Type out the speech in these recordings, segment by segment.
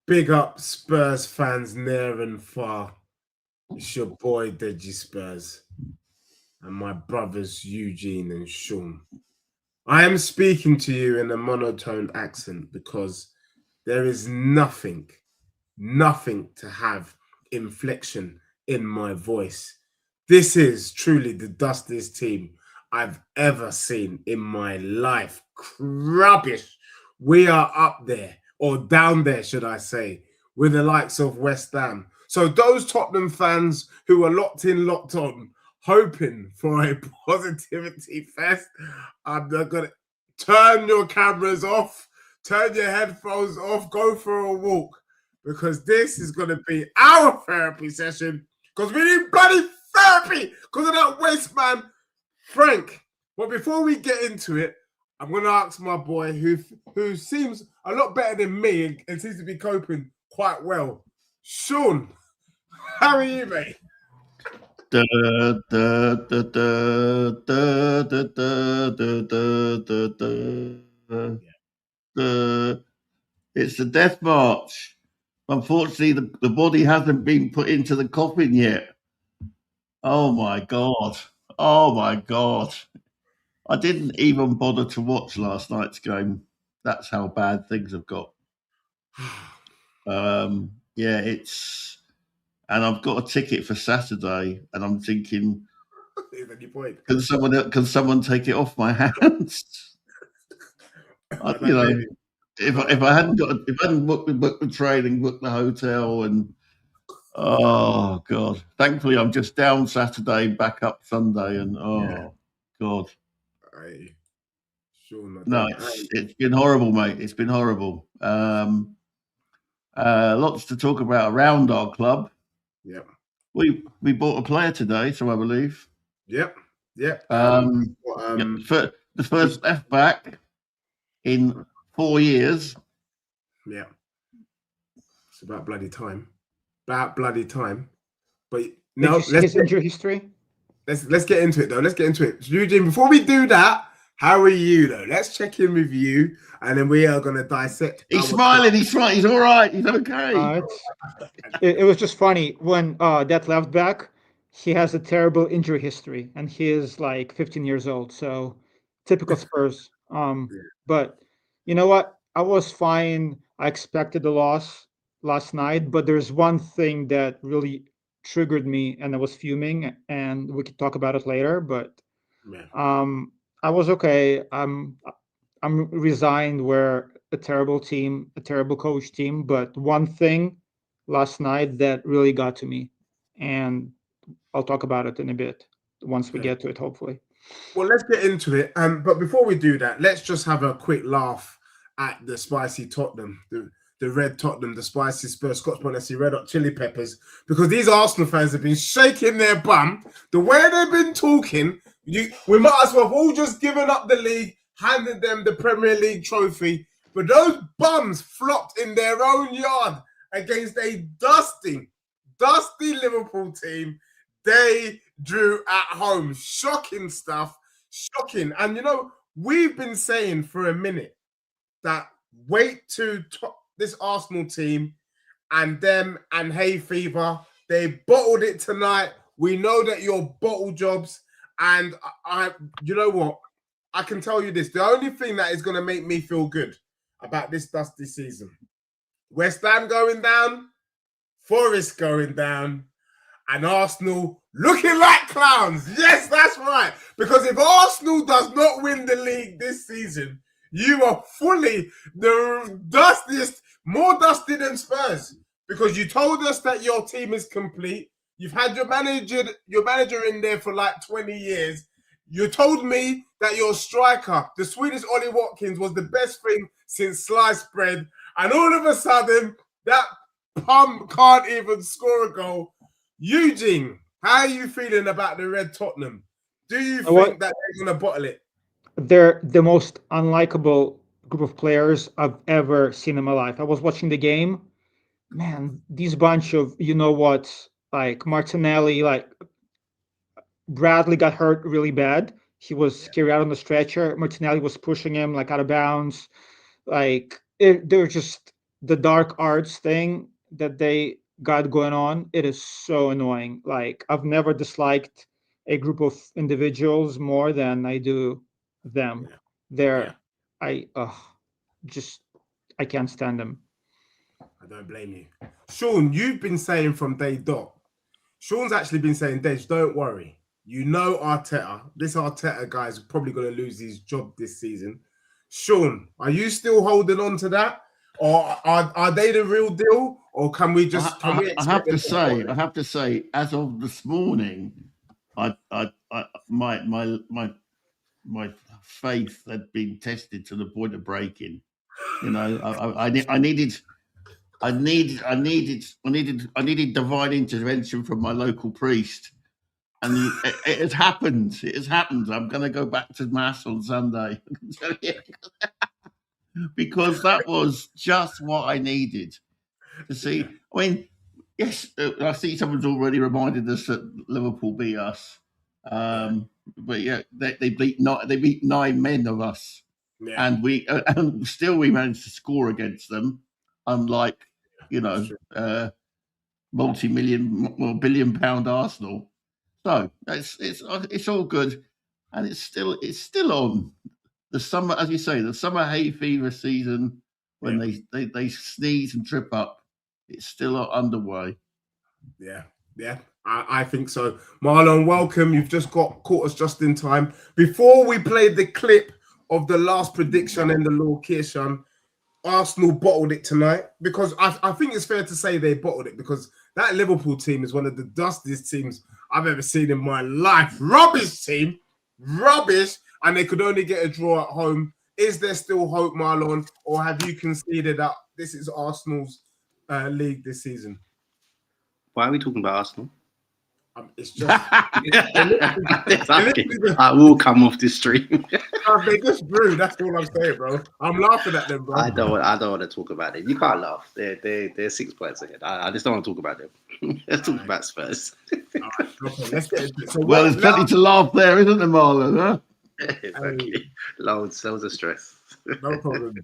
Big up Spurs fans near and far. It's your boy Deji Spurs and my brothers Eugene and Sean. I am speaking to you in a monotone accent because there is nothing to have inflection in my voice. This is truly the dustiest team I've ever seen in my life. Rubbish. We are up there, or down there, should I say, with the likes of West Ham. So those Tottenham fans who are locked in, locked on, hoping for a positivity fest, I'm not going to turn your cameras off, turn your headphones off, go for a walk, because this is going to be our therapy session, because we need bloody therapy because of that waste man, Frank. But before we get into it, I'm going to ask my boy, who seems a lot better than me and seems to be coping quite well. Sean, how are you, mate? It's the death march. Unfortunately, the body hasn't been put into the coffin yet. Oh my God. Oh my God. I didn't even bother to watch last night's game. That's how bad things have got. Yeah, and I've got a ticket for Saturday, and I'm thinking, can someone take it off my hands? If I hadn't booked the train and booked the hotel, and oh God, thankfully I'm just down Saturday, back up Sunday, and God. No, it's been horrible, mate. It's been horrible. Lots to talk about around our club. Yep. We bought a player today, so I believe. Yep. The first left back in 4 years. Yeah. It's about bloody time. But no, his injury history. Let's get into it though. Let's get into it. Eugene, before we do that, how are you though? Let's check in with you, and then we are gonna dissect. He's smiling. He's fine. He's all right. He's okay. It was just funny when that left back, he has a terrible injury history, and he is like 15 years old. So typical Spurs. But you know what? I was fine. I expected the loss last night, but there's one thing that really triggered me, and I was fuming, and we could talk about it later. But I was okay. I'm resigned. We're a terrible team, a terrible coach team. But one thing last night that really got to me, and I'll talk about it in a bit once we get to it, hopefully. Well, let's get into it. But before we do that, let's just have a quick laugh at the spicy Tottenham, the red Tottenham, the spicy Spurs, Scotch Bonnet, Red Hot Chili Peppers, because these Arsenal fans have been shaking their bum. The way they've been talking, we might as well have all just given up the league, handed them the Premier League trophy, but those bums flopped in their own yard against a dusty Liverpool team. They drew at home. Shocking stuff. Shocking. And, you know, we've been saying for a minute that wait to this Arsenal team and them and hay fever. They bottled it tonight. We know that you're bottle jobs. And you know what? I can tell you this. The only thing that is going to make me feel good about this dusty season, West Ham going down, Forest going down, and Arsenal looking like clowns. Yes, that's right. Because if Arsenal does not win the league this season, you are fully the dustiest, more dusty than Spurs. Because you told us that your team is complete. You've had your manager in there for like 20 years. You told me that your striker, the Swedish Ollie Watkins, was the best thing since sliced bread. And all of a sudden, that pump can't even score a goal. Eugene, how are you feeling about the red Tottenham? Do you think that they're going to bottle it? They're the most unlikable group of players I've ever seen in my life. I was watching the game. Man, these bunch of, you know what, like Martinelli, like Bradley got hurt really bad. He was carried out on the stretcher. Martinelli was pushing him like out of bounds. Like they're just the dark arts thing that they got going on, it is so annoying. Like, I've never disliked a group of individuals more than I do them. Yeah. They're just I can't stand them. I don't blame you. Sean, you've been saying from day dot. Sean's actually been saying, Dej, don't worry. You know Arteta. This Arteta guy is probably going to lose his job this season. Sean, are you still holding on to that? Or are they the real deal? Or can we just I have to say, as of this morning, my faith had been tested to the point of breaking. You know, I needed divine intervention from my local priest, and it has happened. It has happened. I'm going to go back to mass on Sunday because that was just what I needed to see. I mean, yes, I see someone's already reminded us that Liverpool beat us, but yeah, they beat 9 men of us, and we still we managed to score against them, unlike multi-billion-pound Arsenal. So it's all good, and it's still on. The summer, as you say, the summer hay fever season when they sneeze and trip up, it's still underway. Yeah, I think so. Marlon, welcome. You've just caught us just in time. Before we played the clip of the last prediction in the Lord Kirshon, Arsenal bottled it tonight, because I think it's fair to say they bottled it, because that Liverpool team is one of the dustiest teams I've ever seen in my life. Rubbish team. Rubbish. And they could only get a draw at home. Is there still hope, Marlon? Or have you conceded that this is Arsenal's league this season? Why are we talking about Arsenal? It's just... I will come off this stream. They just grew. That's all I'm saying, bro. I'm laughing at them, bro. I don't want to talk about them. You can't laugh. They're 6 points ahead. I just don't want to talk about them. Let's talk about Spurs. Right, okay, let's get it. So there's plenty to laugh there, isn't there, Marlon? Huh? Exactly. Loads of stress. No problem.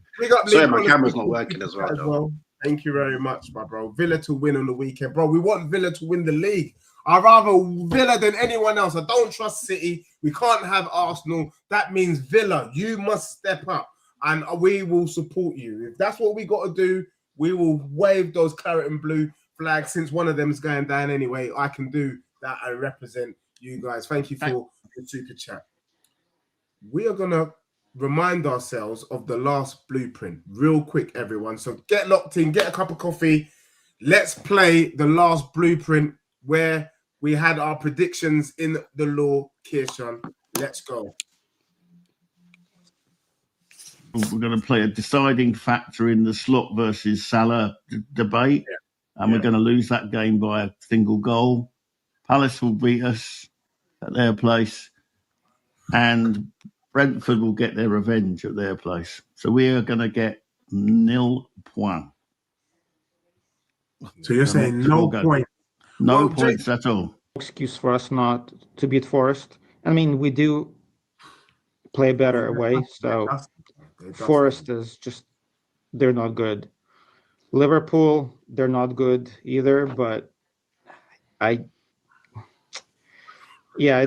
Sorry, my camera's not working as well. Thank you very much, my bro. Villa to win on the weekend, bro. We want Villa to win the league. I'd rather Villa than anyone else. I don't trust City. We can't have Arsenal. That means Villa, you must step up, and we will support you. If that's what we got to do, we will wave those claret and blue flags. Since one of them is going down anyway, I can do that and represent you guys. Thank you for the super chat. We are going to remind ourselves of the last blueprint real quick, everyone. So get locked in, get a cup of coffee. Let's play the last blueprint where we had our predictions in the Law Kirshon. Let's go. We're going to play a deciding factor in the Slot versus Salah debate, and we're going to lose that game by a single goal. Palace will beat us at their place, and Brentford will get their revenge at their place. So we are going to get 0 points. So you're saying no point? No points at all. Excuse for us not to beat Forest. I mean, we do play better away, so Forest is just, they're not good. Liverpool, they're not good either, but it's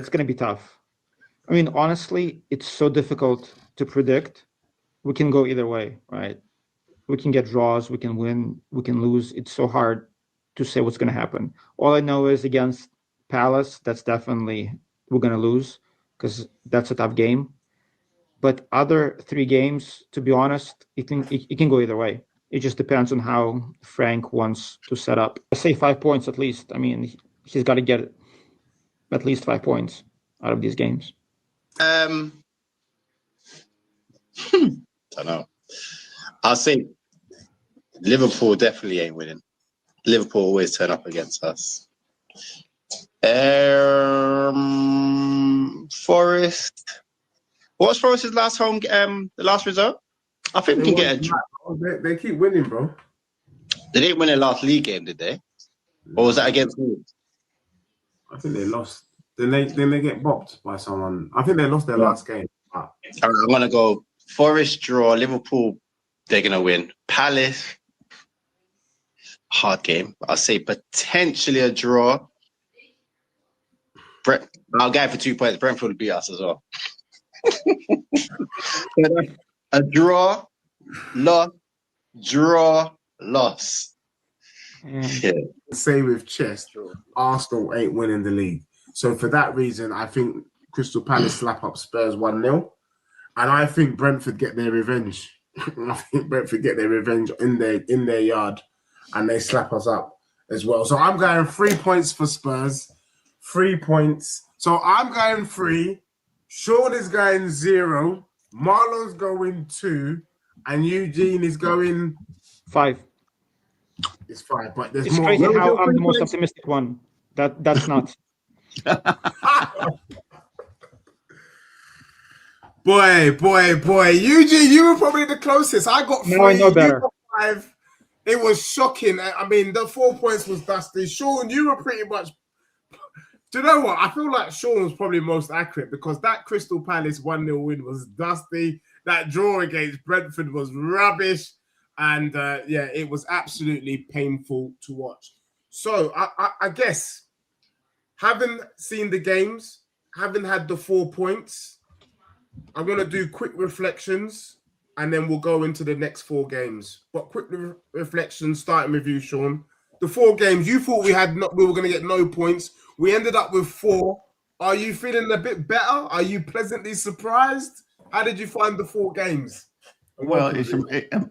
going to be tough. I mean, honestly, it's so difficult to predict. We can go either way, right? We can get draws, we can win, we can lose. It's so hard to say what's going to happen. All I know is against Palace, that's definitely we're going to lose, because that's a tough game. But other 3 games, to be honest, it can go either way. It just depends on how Frank wants to set up. I say 5 points at least. I mean, he's got to get at least 5 points out of these games. Don't know. I'll say Liverpool definitely ain't winning. Liverpool always turn up against us. Forest. What's Forest's last home? The last result? I think we can get a draw. They keep winning, bro. They didn't win their last league game, did they? Or was that against Wolves? I think they lost. Then they get bopped by someone. I think they lost their last game. All right, I'm gonna go Forest draw. Liverpool, they're gonna win. Palace, hard game. I'll say potentially a draw. I'll go for 2 points. Brentford will beat us as well. A draw, loss, draw, loss. Yeah. Say with chest, Arsenal ain't winning the league. So for that reason, I think Crystal Palace slap up Spurs 1-0. And I think Brentford get their revenge. I think Brentford get their revenge in their yard, and they slap us up as well. So I'm going 3 points for Spurs. 3 points. So I'm going 3. Sean is going 0. Marlon's going 2. And Eugene is going 5. It's 5, but there's It's more. crazy how I'm the most optimistic one. That's nuts. Boy. Eugene, you were probably the closest. I got 3. Now I know better. You got 5. It was shocking. I mean, the 4 points was dusty. Sean, you were pretty much. Do you know what? I feel like Sean was probably most accurate because that Crystal Palace 1-0 win was dusty. That draw against Brentford was rubbish. And it was absolutely painful to watch. So I guess, having seen the games, having had the 4 points, I'm going to do quick reflections and then we'll go into the next 4 games. But quick reflections, starting with you, Sean. The 4 games, you thought we were going to get no points. We ended up with 4. Are you feeling a bit better? Are you pleasantly surprised? How did you find the 4 games? Well,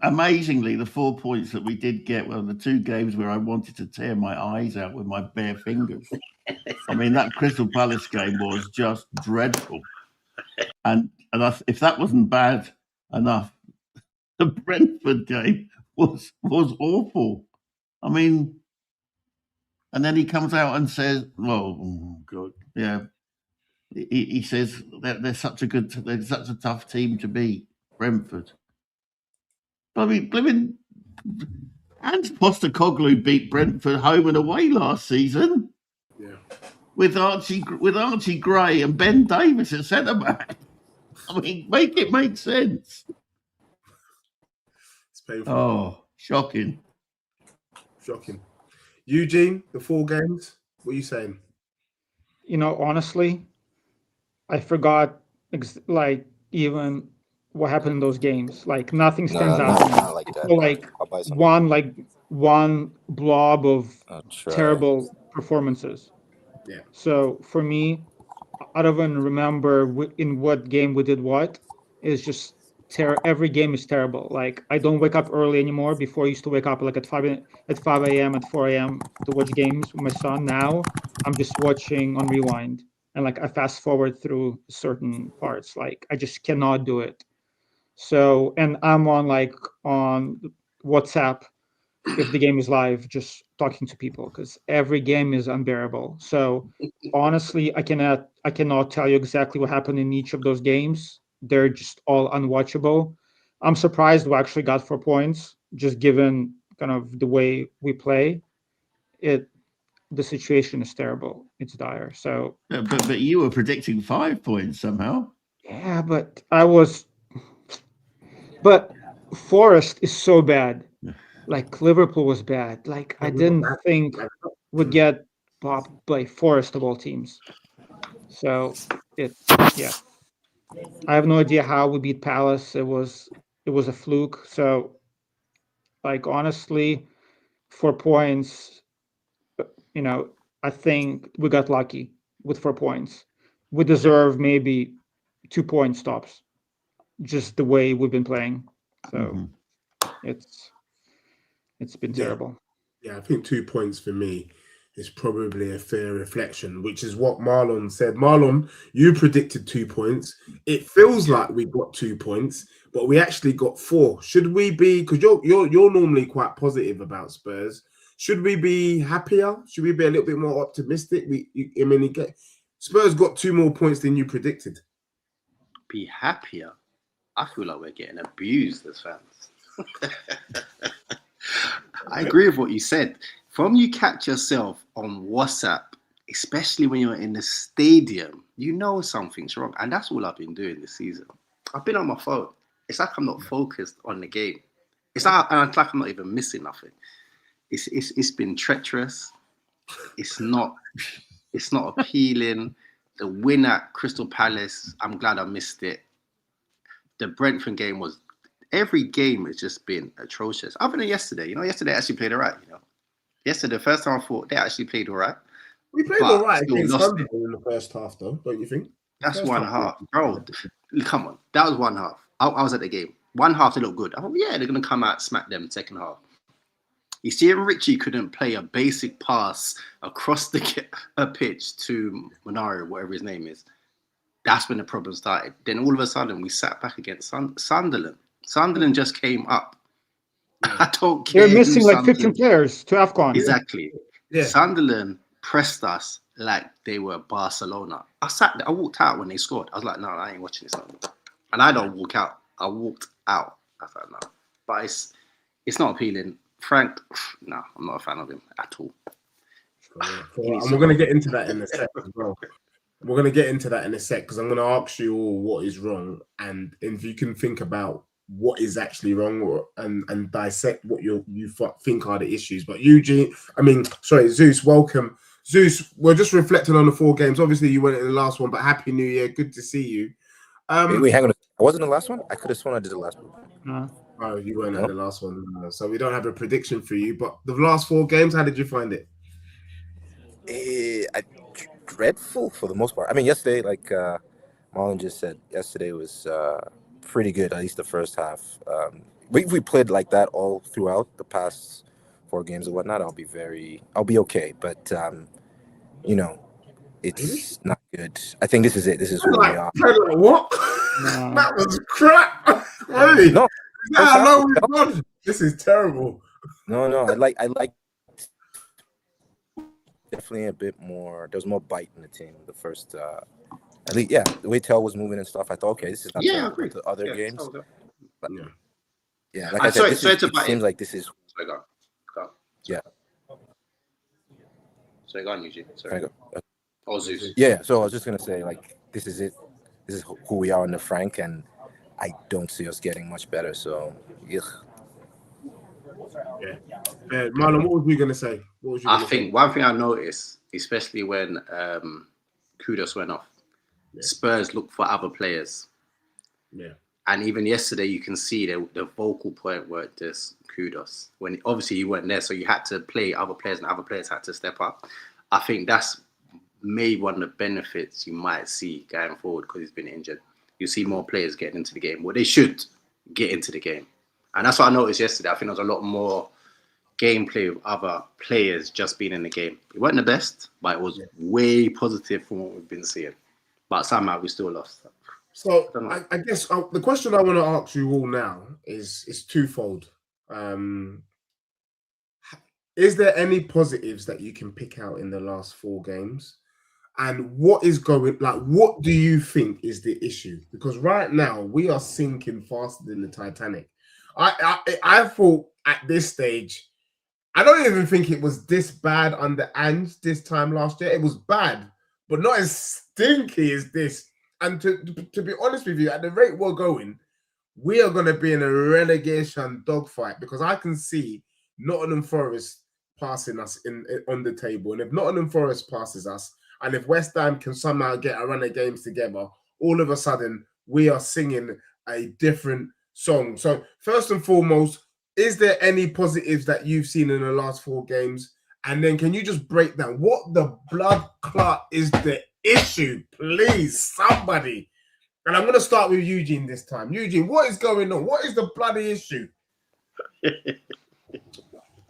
amazingly, the 4 points that we did get were the 2 games where I wanted to tear my eyes out with my bare fingers. I mean, that Crystal Palace game was just dreadful. And if that wasn't bad enough, the Brentford game was awful. I mean, and then he comes out and says, "Oh God, yeah." He says that they're such a tough team to beat, Brentford. I mean, Hans Postecoglou beat Brentford home and away last season. Yeah, with Archie Gray and Ben Davis at centre back. I mean, make it make sense. It's painful. Oh, shocking. Eugene, the 4 games. What are you saying? Honestly, I forgot even what happened in those games. Like nothing stands out. Not like that. Like I'll buy some. one blob of Try. terrible performances. Yeah. So for me, I don't even remember in what game we did what. It's just every game is terrible. Like I don't wake up early anymore. Before I used to wake up like at 5 a.m. at 4 a.m. to watch games with my son. Now I'm just watching on rewind. And like I fast forward through certain parts. Like I just cannot do it. So, and I'm on WhatsApp if the game is live, just talking to people because every game is unbearable. So honestly, I cannot tell you exactly what happened in each of those games. They're just all unwatchable. I'm surprised we actually got 4 points, just given kind of the way we play. The situation is terrible. It's dire. So, but you were predicting 5 points somehow. Yeah, but Forest is so bad. Like Liverpool was bad. Like I didn't think would get popped by Forest of all teams. So I have no idea how we beat Palace. It was a fluke. So like honestly, 4 points, I think we got lucky with 4 points. We deserve maybe 2 points tops, just the way we've been playing. So it's been terrible. Yeah, I think 2 points for me is probably a fair reflection, which is what Marlon said. Marlon, you predicted 2 points. It feels like we got 2 points, but we actually got 4. Should we be? Because you're normally quite positive about Spurs. Should we be happier? Should we be a little bit more optimistic? Spurs got 2 more points than you predicted. Be happier. I feel like we're getting abused as fans. I agree with what you said. From you catch yourself on WhatsApp, especially when you're in the stadium, you know something's wrong. And that's all I've been doing this season. I've been on my phone. It's like I'm not focused on the game. It's like I'm not even missing nothing. It's been treacherous. It's not appealing. The win at Crystal Palace, I'm glad I missed it. The Brentford game was, every game has just been atrocious. Other than yesterday, yesterday actually played all right. Yesterday, the first time I thought they actually played all right. We played But all right still against lost it. Sunderland in the first half, though, don't you think? That's First one half, bro. Come on, that was one half. I was at the game. One half they looked good. I thought, yeah, they're gonna come out smack them second half. You see, Richie couldn't play a basic pass across the pitch to Romero, whatever his name is. That's when the problem started. Then all of a sudden, we sat back against Sunderland. Sunderland just came up. I don't care. They're missing who like 15 Sunderland- players to AFCON. Exactly. Yeah. Sunderland pressed us like they were Barcelona. I walked out when they scored. I was like, no, I ain't watching this anymore. And I don't walk out. I walked out. I was like, no. But it's not appealing. Frank, no, I'm not a fan of him at all. And we're going to get into that in a sec as well. We're going to get into that in a sec because I'm going to ask you all what is wrong, and if you can think about what is actually wrong and dissect what you think are the issues. But Zeus, welcome. Zeus, we're just reflecting on the 4 games. Obviously, you went in the last one, but Happy New Year. Good to see you. Wait, hang on. I wasn't the last one? I could have sworn I did the last one. No. Oh, you weren't at the last one. So we don't have a prediction for you. But the last 4 games, how did you find it? Dreadful for the most part. I mean, yesterday, like Marlon just said, yesterday was pretty good, at least the first half. We played like that all throughout the past 4 games and whatnot. I'll be okay. But, it's not good. I think this is it. This is where we are. What? No. That was crap. Really? No. This is terrible. No. I like definitely a bit more. There was more bite in the team. The first, at least, yeah, the way Tell was moving and stuff. I thought, okay, this is not the other games. But, yeah, like I said, it seems like this is. Sorry, go. Yeah. Sorry, go on, Eugene. Sorry. Go. Oh, Zeus. Yeah, so I was just gonna say, like, this is it. This is who we are in the Frank, and I don't see us getting much better. So, yeah. Marlon, what was you gonna say? I think one thing I noticed, especially when Kudos went off, Spurs looked for other players. Yeah. And even yesterday, you can see the vocal point were just Kudos. When obviously you weren't there, so you had to play other players, and other players had to step up. I think that's maybe one of the benefits you might see going forward because he's been injured. You see more players getting into the game. Well, they should get into the game. And that's what I noticed yesterday. I think there was a lot more gameplay of other players just being in the game. It wasn't the best, but it was way positive from what we've been seeing. But somehow we still lost. So I guess the question I want to ask you all now is twofold. Is there any positives that you can pick out in the last 4 games? And what do you think is the issue? Because right now we are sinking faster than the Titanic. I thought at this stage, I don't even think it was this bad under Ange this time last year. It was bad, but not as stinky as this. And to be honest with you, at the rate we're going, we are going to be in a relegation dogfight because I can see Nottingham Forest passing us on the table. And if Nottingham Forest passes us, and if West Ham can somehow get a run of games together, all of a sudden we are singing a different song. So first and foremost, is there any positives that you've seen in the last 4 games? And then can you just break down what the blood clot is the issue, please, somebody? And I'm going to start with Eugene this time. Eugene, what is going on? What is the bloody issue?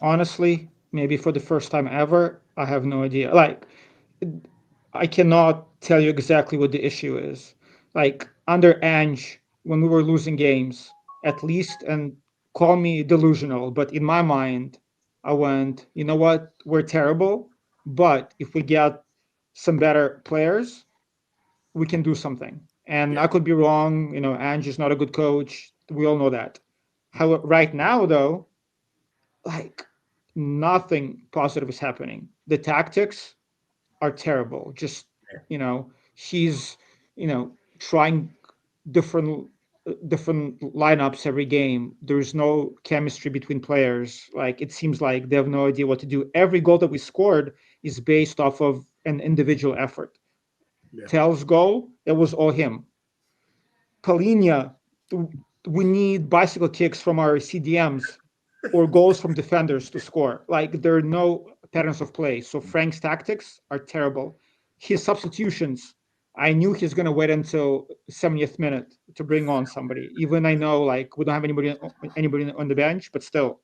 Honestly, maybe for the first time ever, I have no idea. Like, I cannot tell you exactly what the issue is. Like, under Ange, when we were losing games, at least, and call me delusional, but in my mind, I went, you know what? We're terrible, but if we get some better players, we can do something. And I could be wrong. Ange is not a good coach. We all know that. Right now, though, like, nothing positive is happening. The tactics are terrible. Just, he's, trying different different lineups every game. There's no chemistry between players. Like, it seems like they have no idea what to do. Every goal that we scored is based off of an individual effort. Yeah. Tell's goal, it was all him. Palhinha, we need bicycle kicks from our CDMs or goals from defenders to score. Like, there are no patterns of play. So Frank's tactics are terrible. His substitutions, I knew he's going to wait until 70th minute to bring on somebody. Even I know, like, we don't have anybody on the bench, but still,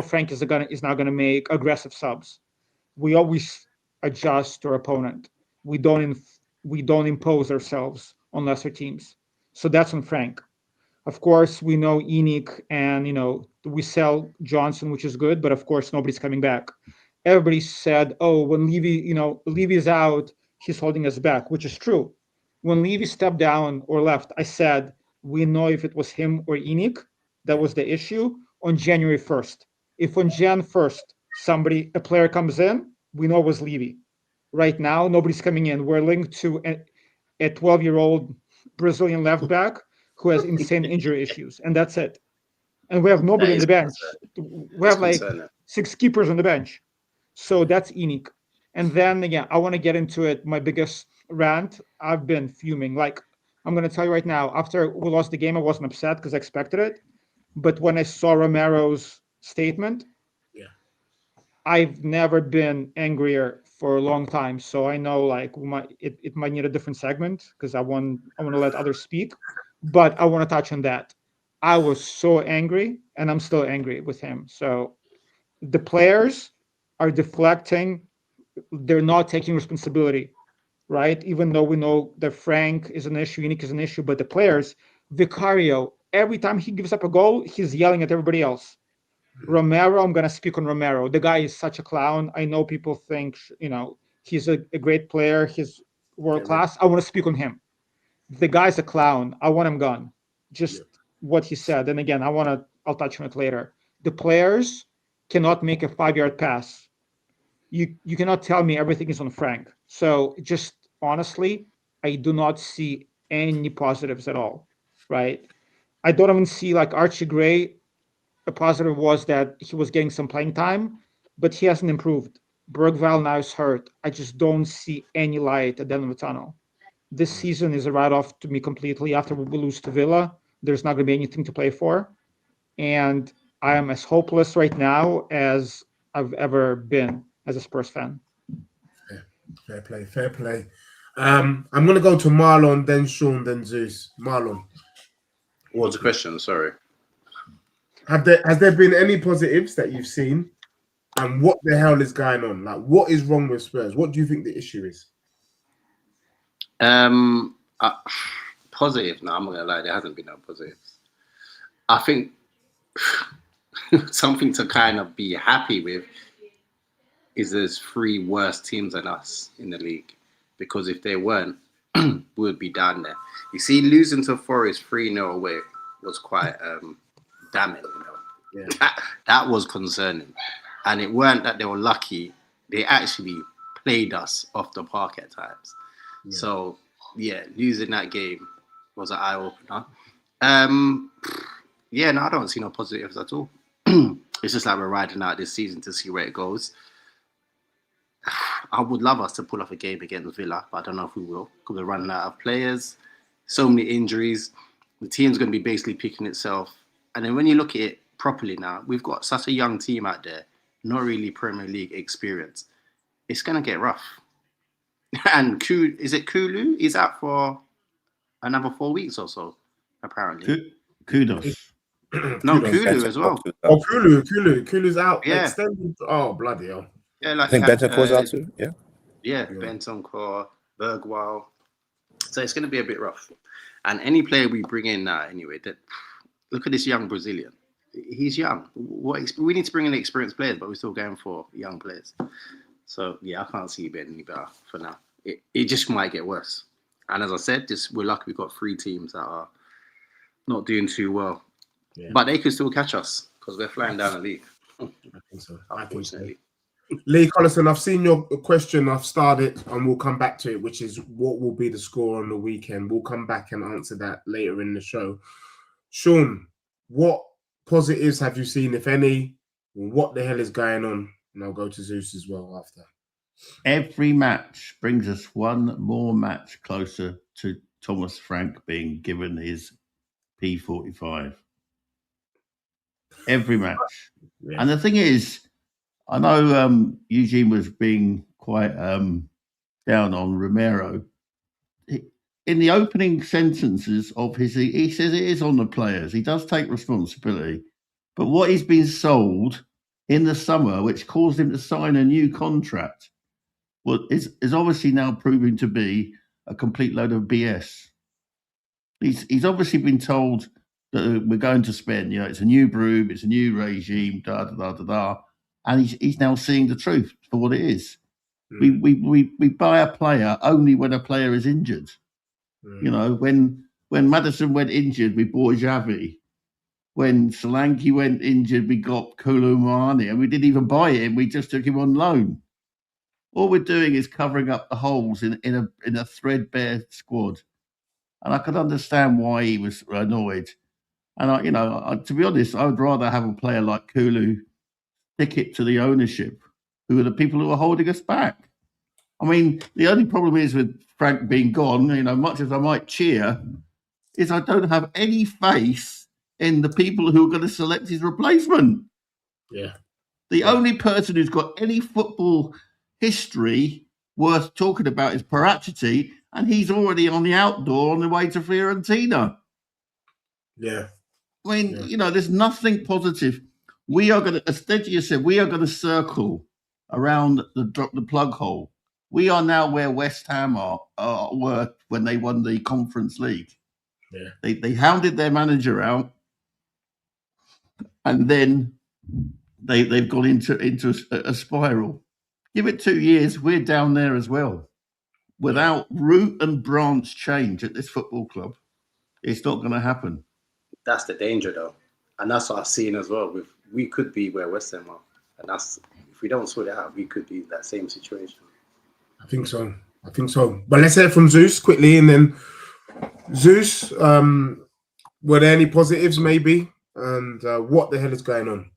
Frank is not going to make aggressive subs. We always adjust to our opponent. We don't impose ourselves on lesser teams. So that's on Frank. Of course, we know Enoch and, we sell Johnson, which is good, but of course, nobody's coming back. Everybody said, oh, when Levy is out, he's holding us back, which is true. When Levy stepped down or left, I said, we know if it was him or Enoch, that was the issue on January 1st. If on Jan 1st, a player comes in, we know it was Levy. Right now, nobody's coming in. We're linked to a 12-year-old Brazilian left back who has insane injury issues, and that's it. And we have nobody on the bench. We have like 6 keepers on the bench. So that's Enoch. And then again, I want to get into it. My biggest rant, I've been fuming. Like, I'm going to tell you right now, after we lost the game, I wasn't upset because I expected it. But when I saw Romero's statement, I've never been angrier for a long time. So I know, like, it might need a different segment because I want to let others speak. But I want to touch on that. I was so angry, and I'm still angry with him. So the players are deflecting. They're not taking responsibility, right? Even though we know that Frank is an issue, Enoch is an issue, but the players, Vicario, every time he gives up a goal, he's yelling at everybody else. Romero, I'm going to speak on Romero. The guy is such a clown. I know people think, he's a great player. He's world class. I want to speak on him. The guy's a clown. I want him gone. Just what he said. And again, I'll touch on it later. The players cannot make a 5-yard pass. You cannot tell me everything is on Frank. So just honestly, I do not see any positives at all, right? I don't even see, like, Archie Gray. A positive was that he was getting some playing time, but he hasn't improved. Bergvall now is hurt. I just don't see any light at the end of the tunnel. This season is a write-off to me completely. After we lose to Villa, there's not going to be anything to play for. And I am as hopeless right now as I've ever been as a Spurs fan. Fair play. I'm going to go to Marlon, then Sean, then Zeus. Marlon. What was the question? Sorry. Has there been any positives that you've seen? And what the hell is going on? Like, what is wrong with Spurs? What do you think the issue is? Positive. No, I'm not gonna lie. There hasn't been no positives. I think something to kind of be happy with is there's 3 worse teams than us in the league. Because if they weren't, we would be down there. You see, losing to Forest 3-0 away was quite damning. That was concerning. And it weren't that they were lucky. They actually played us off the park at times. Yeah. So, losing that game was an eye-opener. I don't see no positives at all. It's just like we're riding out this season to see where it goes. I would love us to pull off a game against Villa, but I don't know if we will because we're running out of players. So many injuries. The team's going to be basically picking itself. And then when you look at it properly now, we've got such a young team out there, not really Premier League experience. It's going to get rough. And is it Kulu? He's out for another 4 weeks or so, apparently. Kudos. No, Kulu as well. Oh, Kulu's out. Yeah. Extended. Oh, bloody hell. Yeah, like I think Bentancur's out too. Yeah, Bentancur, Bergwall. So it's going to be a bit rough. And any player we bring in now, anyway, look at this young Brazilian. He's young. We need to bring in experienced players, but we're still going for young players. So, I can't see it being any better for now. It just might get worse. And as I said, we're lucky we've got 3 teams that are not doing too well. Yeah. But they could still catch us because we're flying down the league. I think so. Unfortunately. Lee Collison, I've seen your question. I've started, and we'll come back to it, which is what will be the score on the weekend. We'll come back and answer that later in the show. Sean, what positives have you seen, if any? What the hell is going on? And I'll go to Zeus as well after. Every match brings us one more match closer to Thomas Frank being given his P45. Every match. Yeah. And the thing is, I know Eugene was being quite down on Romero. In the opening sentences of he says it is on the players. He does take responsibility. But what he's been sold in the summer, which caused him to sign a new contract, is obviously now proving to be a complete load of BS. He's obviously been told that we're going to spend, it's a new broom, it's a new regime, da da da da da, and he's now seeing the truth for what it is. We buy a player only when a player is injured. When Maddison went injured, we bought Xavi. When Solanke went injured, we got Koulibaly, and we didn't even buy him. We just took him on loan. All we're doing is covering up the holes in a threadbare squad. And I could understand why he was annoyed. And to be honest, I would rather have a player like Kulu stick it to the ownership, who are the people who are holding us back. I mean, the only problem is with Frank being gone, much as I might cheer, is I don't have any faith in the people who are going to select his replacement. Yeah. The only person who's got any football history worth talking about is Paratici, and he's already on the outdoor on the way to Fiorentina. Yeah. I mean, there's nothing positive. We are going to, as Stegia said, we are going to circle around the plug hole. We are now where West Ham were when they won the Conference League. Yeah. They hounded their manager out, and then they've gone into a spiral. Give it 2 years, we're down there as well. Without root and branch change at this football club, it's not going to happen. That's the danger, though, and that's what I've seen as well. We could be where West Ham are, and that's, if we don't sort it out, we could be in that same situation. I think so. But let's hear from Zeus quickly, and then Zeus, were there any positives maybe, and what the hell is going on?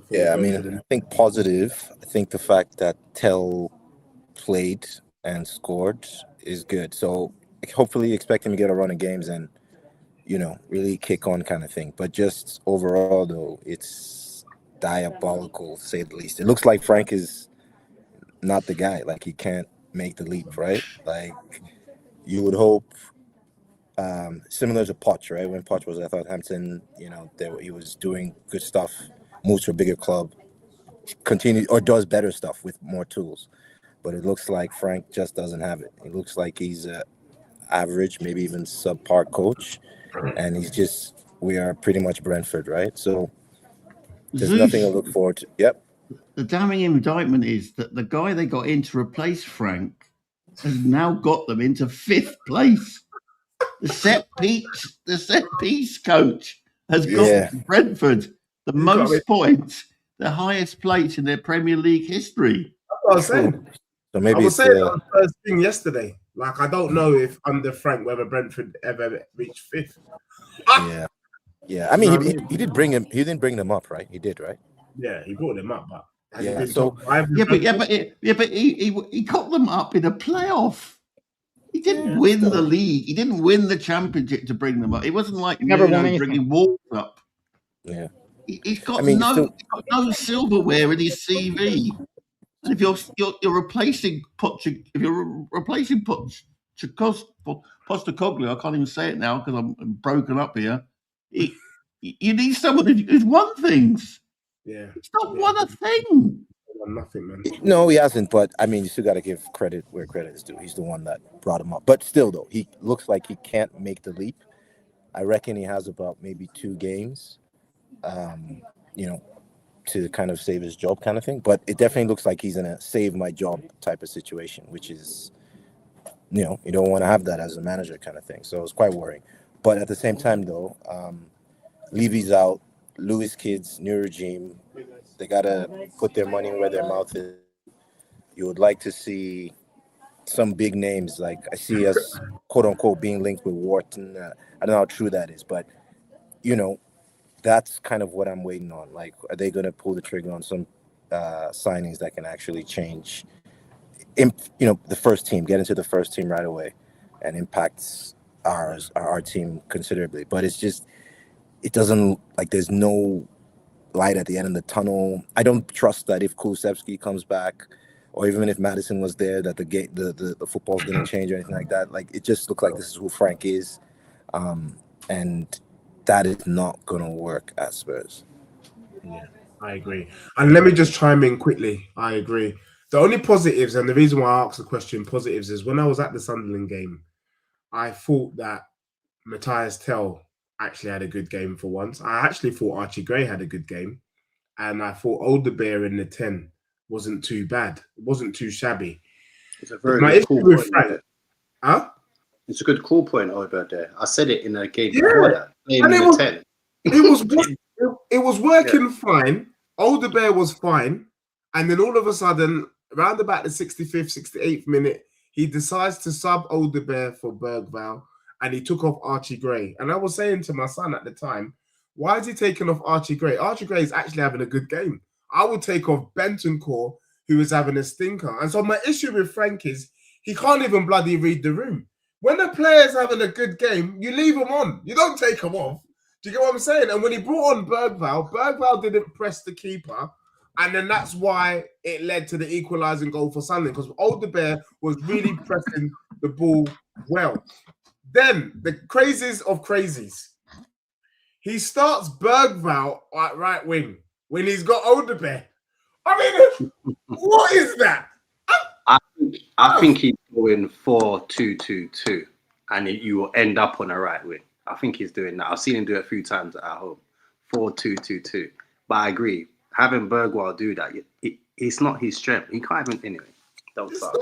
Yeah, I mean, I think positive. I think the fact that Tell played and scored is good. So hopefully expect him to get a run of games and, really kick on kind of thing. But just overall, though, it's diabolical, to say the least. It looks like Frank is not the guy. Like, he can't make the leap, right? Like, you would hope, similar to Poch, right? When Poch was at Southampton, he was doing good stuff, moves to a bigger club, continue or does better stuff with more tools. But it looks like Frank just doesn't have it. It looks like he's a average, maybe even subpar coach, and we are pretty much Brentford, right? So there's nothing to look forward to. Yep. The damning indictment is that the guy they got in to replace Frank has now got them into 5th place. The set piece coach has got Brentford the most points, the highest place in their Premier League history. That's what I was saying. So maybe I was saying that first thing yesterday. Like, I don't know if under Frank whether Brentford ever reached 5th. Yeah. I mean, he did bring him. He didn't bring them up, right? He did, right? Yeah, he brought them up, but he got them up in a playoff. He didn't win the league. He didn't win the championship to bring them up. It wasn't like never won anything. Bringing Wolves up. Yeah, he's got no silverware in his CV. And if you're replacing Postecoglou, I can't even say it now because I'm broken up here. You need someone who's won things. Yeah, he's not won a thing. Nothing, man. No, he hasn't. But I mean, you still got to give credit where credit is due. He's the one that brought him up. But still, though, he looks like he can't make the leap. I reckon he has about maybe 2 games, to kind of save his job kind of thing. But it definitely looks like he's in a save my job type of situation, which is, you don't want to have that as a manager kind of thing. So it's quite worrying. But at the same time, though, Levy's out, Lewis kids, new regime. They gotta put their money where their mouth is. You would like to see some big names. Like I see us, quote unquote, being linked with Wharton. I don't know how true that is, but you know, that's kind of what I'm waiting on. Like, are they going to pull the trigger on some signings that can actually change, the first team, get into the first team right away, and impacts our team considerably. But it's just, it doesn't, like, there's no light at the end of the tunnel. I don't trust that if Kulusevski comes back, or even if Madison was there, that the football's going to change or anything like that. Like, it just looks like this is who Frank is, and that is not going to work at Spurs. Yeah, I agree. And let me just chime in quickly. I agree. The only positives, and the reason why I asked the question positives, is when I was at the Sunderland game, I thought that Matthias Tell actually had a good game for once. I actually thought Archie Gray had a good game. And I thought Alderweireld in the 10 wasn't too bad. It wasn't too shabby. It's a very My good issue call with point. Frank, huh? It's a good call point over there. I said it in a game Yeah. before that. And In it the was- 10. It was working fine. Alderweireld was fine. And then all of a sudden, around about the 65th, 68th minute, he decides to sub Alderweireld for Bergvall, and he took off Archie Gray. And I was saying to my son at the time, why is he taking off Archie Gray? Archie Gray is actually having a good game. I would take off Bentancur, who is having a stinker. And so my issue with Frank is he can't even bloody read the room. When a player's having a good game, you leave him on. You don't take him off. Do you get what I'm saying? And when he brought on Bergvall didn't press the keeper. And then that's why it led to the equalising goal for Sunderland, because Alderweireld was really pressing the ball well. Then, the craziest of crazies. He starts Bergvall at right wing when he's got Alderweireld. I mean, what is that? I think he's going 4-2-2-2, and you will end up on a right wing. I think he's doing that. I've seen him do it a few times at home. 4-2-2-2. But I agree. Having Bergwall do that, it's not his strength. He can't even, anyway. Don't start.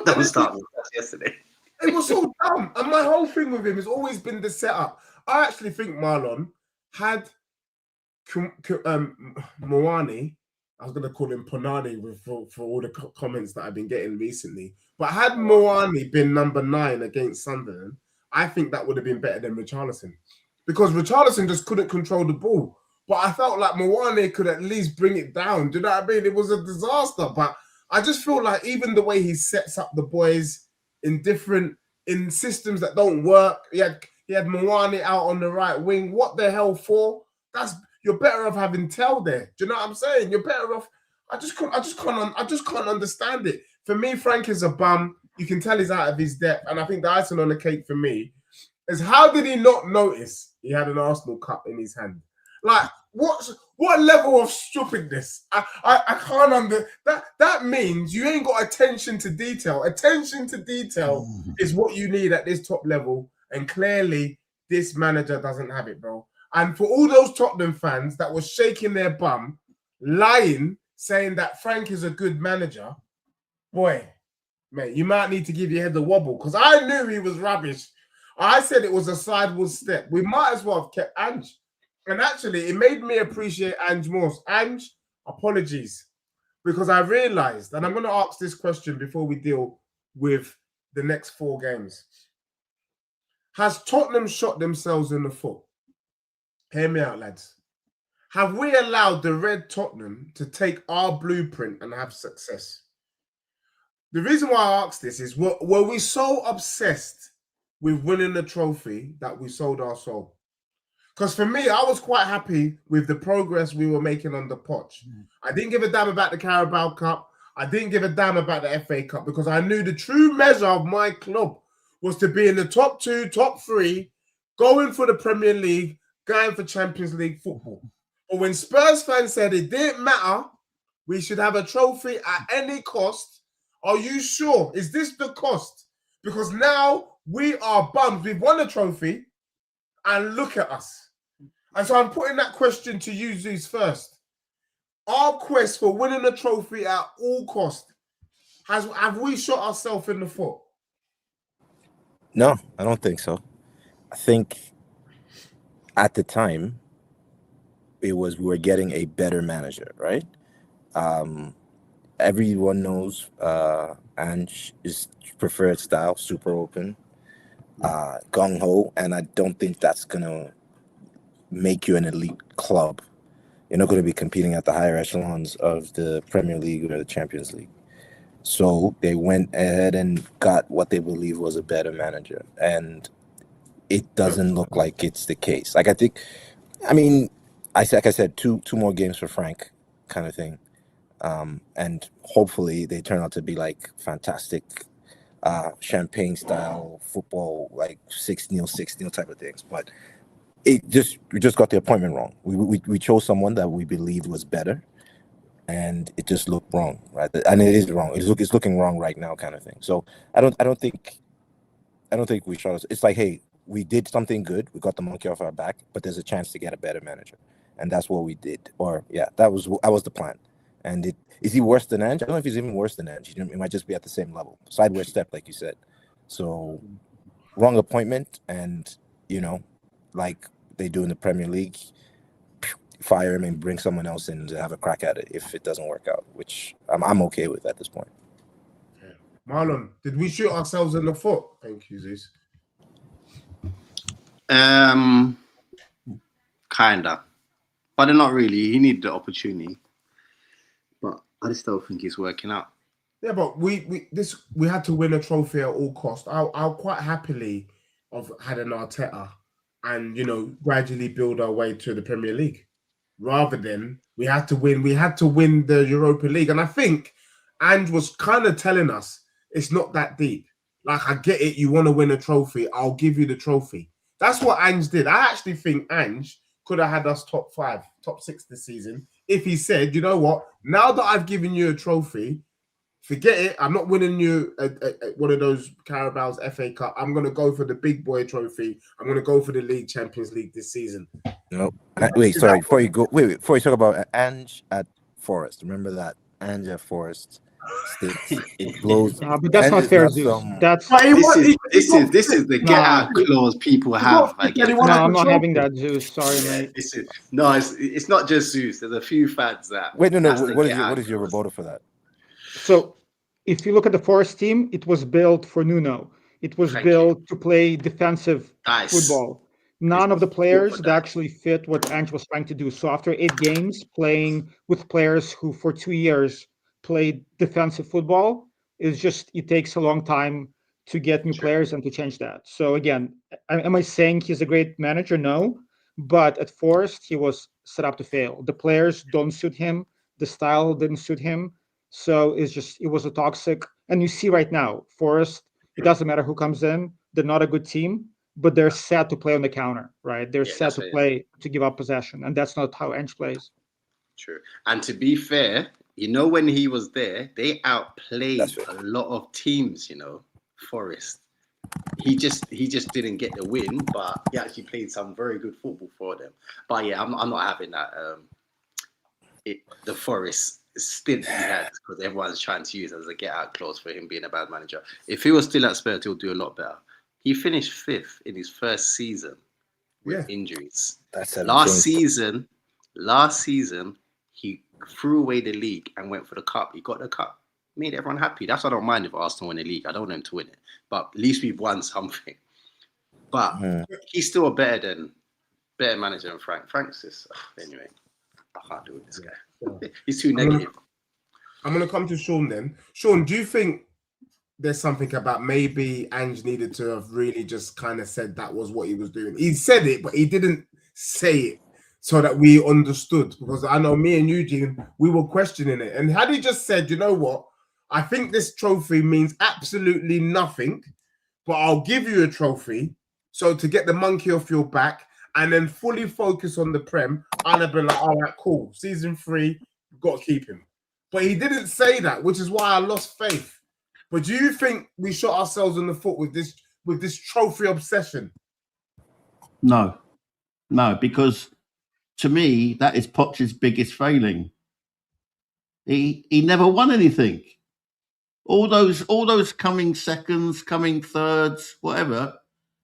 Don't start with that yesterday. It was so dumb. And my whole thing with him has always been the setup. I actually think Marlon had Moani, I was going to call him Ponani for all the comments that I've been getting recently. But had Moani been number 9 against Sunderland, I think that would have been better than Richarlison. Because Richarlison just couldn't control the ball. But I felt like Moani could at least bring it down. Do you know what I mean? It was a disaster. But I just feel like even the way he sets up the boys in systems that don't work, he had Moani out on the right wing. What the hell for? You're better off having Tell there. Do you know what I'm saying? You're better off. I just can't understand it. For me, Frank is a bum. You can tell he's out of his depth. And I think the icing on the cake for me is, how did he not notice he had an Arsenal cup in his hand? Like, what level of stupidness? I can't that. That means you ain't got attention to detail. Attention to detail is what you need at this top level. And clearly, this manager doesn't have it, bro. And for all those Tottenham fans that were shaking their bum, lying, saying that Frank is a good manager, boy, mate, you might need to give your head a wobble, because I knew he was rubbish. I said it was a sideways step. We might as well have kept Ange. And actually, it made me appreciate Ange more. Ange, apologies, because I realized, and I'm going to ask this question before we deal with the next 4 games. Has Tottenham shot themselves in the foot? Hear me out, lads. Have we allowed the red Tottenham to take our blueprint and have success? The reason why I ask this is, were we so obsessed with winning the trophy that we sold our soul? Because for me, I was quite happy with the progress we were making under Poch. I didn't give a damn about the Carabao Cup. I didn't give a damn about the FA Cup, because I knew the true measure of my club was to be in the top 2, top 3, going for the Premier League, going for Champions League football. But when Spurs fans said it didn't matter, we should have a trophy at any cost, are you sure? Is this the cost? Because now we are bums. We've won a trophy, and look at us. And so I'm putting that question to you, Zeus, first. Our quest for winning a trophy at all cost, have we shot ourselves in the foot? No, I don't think so. I think at the time, it was we were getting a better manager, right? Everyone knows Ange is preferred style, super open, gung ho, and I don't think that's gonna make you an elite club. You're not going to be competing at the higher echelons of the Premier League or the Champions League. So they went ahead and got what they believe was a better manager, and it doesn't look like it's the case. Like I mean, like I said, two more games for Frank, kind of thing, and hopefully they turn out to be like fantastic, champagne style football, like 6-0, 6-0 type of things. But we just got the appointment wrong. We chose someone that we believed was better, and it just looked wrong, right? And it is wrong. It's looking wrong right now, kind of thing. So I don't think we shot us. It's like, hey, we did something good. We got the monkey off our back, but there's a chance to get a better manager, and that's what we did. Or yeah, that was the plan. And is he worse than Ange? I don't know if he's even worse than Ange. He might just be at the same level, sideways step, like you said. So wrong appointment, and like they do in the Premier League, fire him and bring someone else in to have a crack at it if it doesn't work out, which I'm okay with at this point. Yeah. Marlon, did we shoot ourselves in the foot? Thank you, Zeus. Kinda, but not really. He needed the opportunity, but I just don't think it's working out. Yeah, but we had to win a trophy at all cost. I'll quite happily have had an Arteta and gradually build our way to the Premier League, rather than we had to win the Europa League. And I think Ange was kind of telling us it's not that deep. Like, I get it, you want to win a trophy, I'll give you the trophy. That's what Ange did. I actually think Ange could have had us top 5, top 6 this season if he said, you know what, now that I've given you a trophy, forget it. I'm not winning you one of those Carabao's FA Cup. I'm going to go for the big boy trophy. I'm going to go for the League Champions League this season. No, wait. Sorry. Before you go, before you talk about Ange at Forest, remember that Ange at Forest stinks. It blows. But that's Ange not is fair, not Zeus. some- That's This is the get out clause people have. I guess. no, I'm not having that, Zeus. Sorry, mate. It's not just Zeus. There's a few fans that. Wait, no. that's the What get out is your clause. rebuttal for that? So, if you look at the Forest team, it was built for Nuno. It was Thank built to play defensive Nice. football. None of the players that. that actually fit what Ange was trying to do. So after 8 games playing with players who for 2 years played defensive football, it takes a long time to get new players and to change that. So again, am I saying he's a great manager? No, but at Forest he was set up to fail. The players don't suit him. The style didn't suit him. So it was a toxic. And you see right now, Forest, it doesn't matter who comes in. They're not a good team, but they're set to play on the counter, right? They're set to play to give up possession, and that's not how Ange plays. True. And to be fair, when he was there, they outplayed a lot of teams. Forest. He just didn't get the win, but he actually played some very good football for them. But yeah, I'm not having that. The Forest stint he had, because everyone's trying to use it as a get out clause for him being a bad manager. If he was still at Spurs, he'll do a lot better. He finished 5th in his first season with injuries. Last season, he threw away the league and went for the cup. He got the cup, made everyone happy. That's why I don't mind if Arsenal win the league. I don't want them to win it, but at least we've won something. But he's still a better manager than Frank. Frank's just anyway. I can't do with this guy. He's too negative. I'm going to come to Sean then. Sean, do you think there's something about maybe Ange needed to have really just kind of said that was what he was doing? He said it, but he didn't say it so that we understood. Because I know me and Eugene, we were questioning it. And had he just said, you know what, I think this trophy means absolutely nothing, but I'll give you a trophy. So to get the monkey off your back and then fully focus on the Prem, I'd have been like, all right, cool. Season 3, we've got to keep him. But he didn't say that, which is why I lost faith. But do you think we shot ourselves in the foot with this trophy obsession? No, because to me, that is Poch's biggest failing. He never won anything. All those coming seconds, coming thirds, whatever,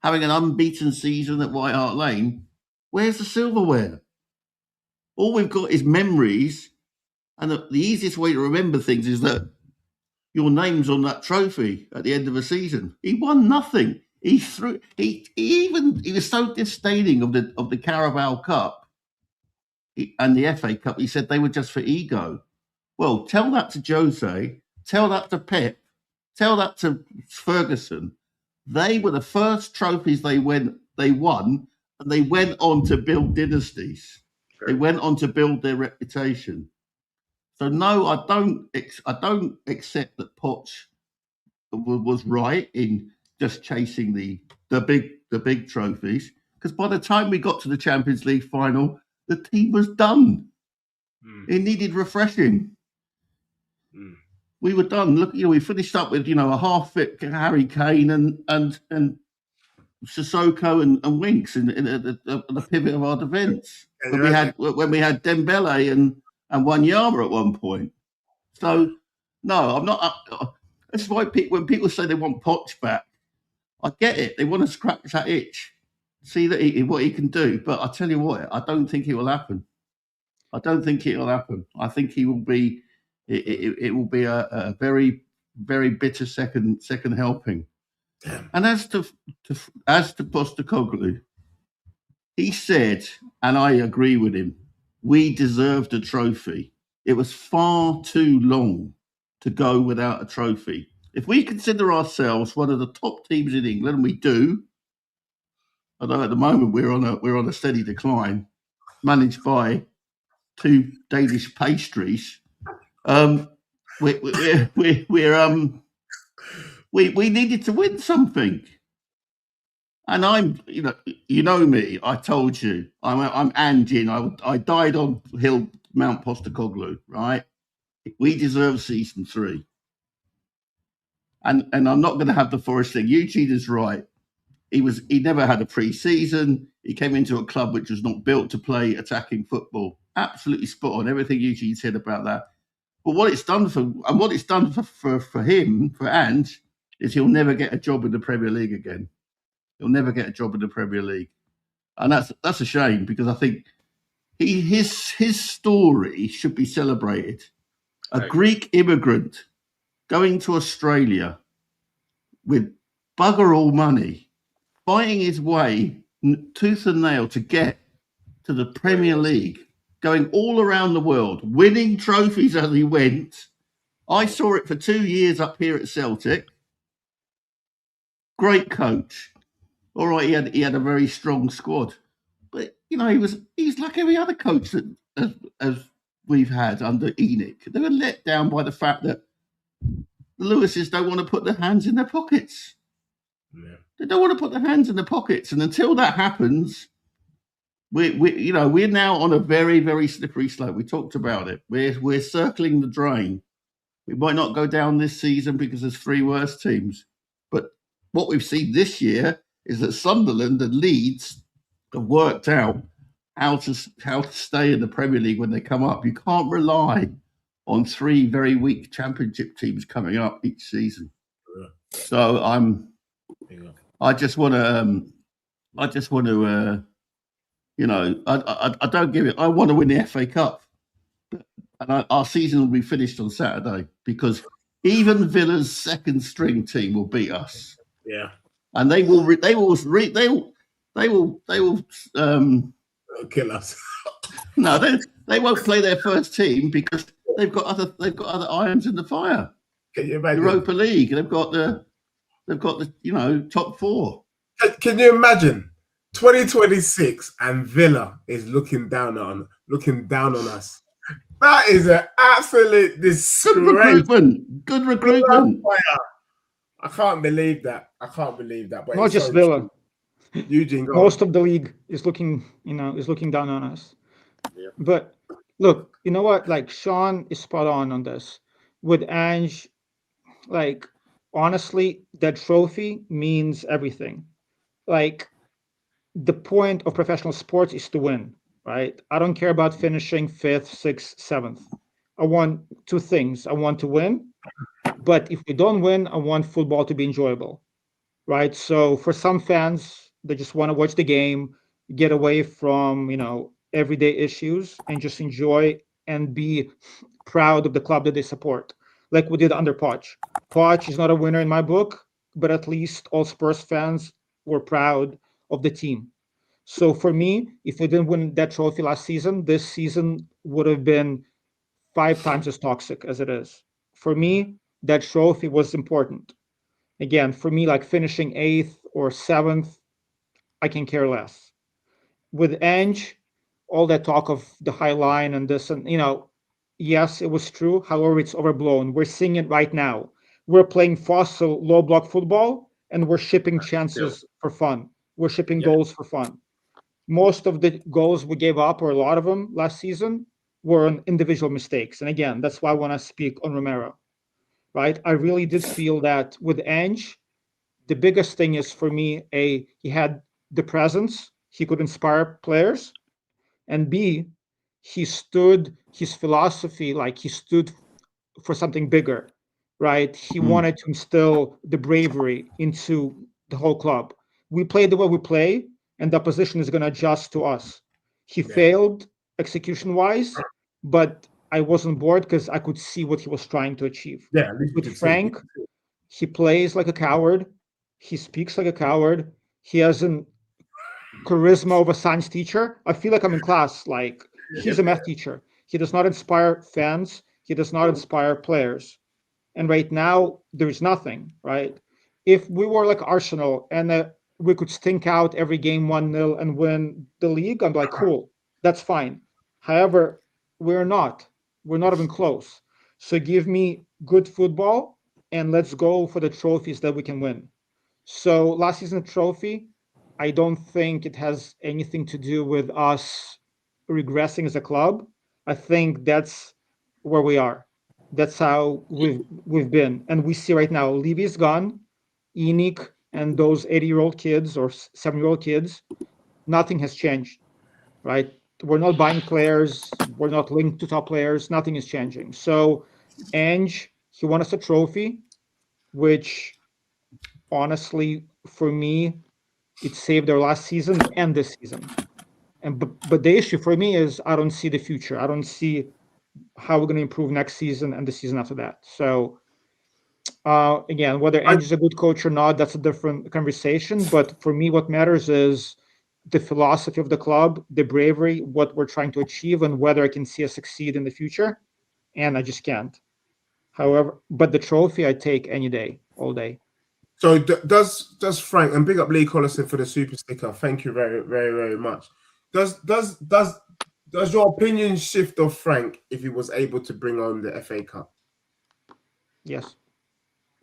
having an unbeaten season at White Hart Lane. Where's the silverware? All we've got is memories, and the easiest way to remember things is that your name's on that trophy at the end of a season. He won nothing. He was so disdaining of the Carabao Cup and the FA Cup. He said they were just for ego. Well, tell that to Jose, tell that to Pep, tell that to Ferguson. They were the first trophies they won, and they went on to build dynasties. Sure. They went on to build their reputation. So no, I don't accept that Poch was right in just chasing the big trophies, because by the time we got to the Champions League final, the team was done. It needed refreshing. We were done. Look, we finished up with a half-fit Harry Kane and Sissoko and Winks in the pivot of our defence. When we had Dembele and Wanyama at one point. So no, I'm not. That's why when people say they want Poch back, I get it. They want to scratch that itch, see what he can do. But I tell you what, I don't think it will happen. I think he will be. It will be a very, very bitter second helping. Damn. And as to Postecoglou, he said, and I agree with him, we deserved a trophy. It was far too long to go without a trophy. If we consider ourselves one of the top teams in England, and we do, although at the moment we're on a steady decline, managed by two Danish pastries. We needed to win something, and I'm you know me. I told you I'm Anjin. I died on Mount Postecoglou. Right, we deserve season 3, and I'm not going to have the Forest thing. Eugene is right. He never had a pre-season. He came into a club which was not built to play attacking football. Absolutely spot on. Everything Eugene said about that. But what it's done for him, for Ange, is he'll never get a job in the Premier League again. He'll never get a job in the Premier League, and that's a shame, because I think his story should be celebrated. A Greek immigrant going to Australia with bugger all money, fighting his way tooth and nail to get to the Premier League, going all around the world, winning trophies as he went. I saw it for 2 years up here at Celtic. Great coach. All right, he had a very strong squad, but he's like every other coach that as we've had under Enoch. They were let down by the fact that the Lewises don't want to put their hands in their pockets. Yeah. They don't want to put their hands in their pockets, and until that happens, we're now on a very, very slippery slope. We talked about it. We're circling the drain. We might not go down this season because there's 3 worse teams, but what we've seen this year is that Sunderland and Leeds have worked out how to stay in the Premier League when they come up. You can't rely on 3 very weak Championship teams coming up each season. Yeah. So I just want to. I don't give it. I want to win the FA Cup, and our season will be finished on Saturday, because even Villa's second string team will beat us. Yeah, and they will kill us. No, they won't play their first team because they've got other irons in the fire. Can you imagine? Europa League. They've got the top 4. Can you imagine 2026 and Villa is looking down on us? That is an absolute disgrace. Good recruitment. I can't believe that. But not just Villa. Eugene, most of the league is looking down on us. Yeah. But look, you know what? Like, Sean is spot on this. With Ange, like, honestly, that trophy means everything. Like, the point of professional sports is to win, right? I don't care about finishing 5th, 6th, 7th. I want 2 things. I want to win, but if we don't win, I want football to be enjoyable, right? So for some fans, they just want to watch the game, get away from, everyday issues and just enjoy and be proud of the club that they support, like we did under Poch. Poch is not a winner in my book, but at least all Spurs fans were proud of the team. So for me, if we didn't win that trophy last season, this season would have been 5 times as toxic as it is. For me, that trophy was important. Again, for me, like finishing 8th or 7th, I can care less. With Ange, all that talk of the high line and this, and yes, it was true. However, it's overblown. We're seeing it right now. We're playing fossil low block football, and we're shipping chances for fun. We're shipping goals for fun. Most of the goals we gave up, or a lot of them last season, were on individual mistakes. And again, that's why I want to speak on Romero, right? I really did feel that with Ange, the biggest thing is for me, he had the presence, he could inspire players, and B, he stood his philosophy, like he stood for something bigger, right? He wanted to instill the bravery into the whole club. We play the way we play, and the opposition is going to adjust to us. He failed execution wise, but I wasn't bored because I could see what he was trying to achieve. Yeah, at least you With could see. Frank, he plays like a coward. He speaks like a coward. He has an charisma of a science teacher. I feel like I'm in class. Like he's a math teacher. He does not inspire fans. He does not inspire players. And right now, there's nothing, right? If we were like Arsenal and we could stink out every game 1-0 and win the league, I'm like, cool, that's fine. However, we're not. We're not even close. So give me good football and let's go for the trophies that we can win. So last season's trophy, I don't think it has anything to do with us regressing as a club. I think that's where we are. That's how we've been. And we see right now, Levy's gone, Enoch and those 80-year-old kids or 7-year-old kids, nothing has changed, right? We're not buying players. We're not linked to top players. Nothing is changing. So Ange, he won us a trophy, which honestly, for me, it saved our last season and this season. But the issue for me is I don't see the future. I don't see how we're going to improve next season and the season after that. So again, whether Ange is a good coach or not, that's a different conversation. But for me, what matters is the philosophy of the club, the bravery, what we're trying to achieve, and whether I can see us succeed in the future. And I just can't. However, but the trophy I take any day, all day. So does Frank, and big up Lee Collison for the super sticker. Thank you very, very, very much. Does your opinion shift of Frank if he was able to bring home the FA Cup? Yes.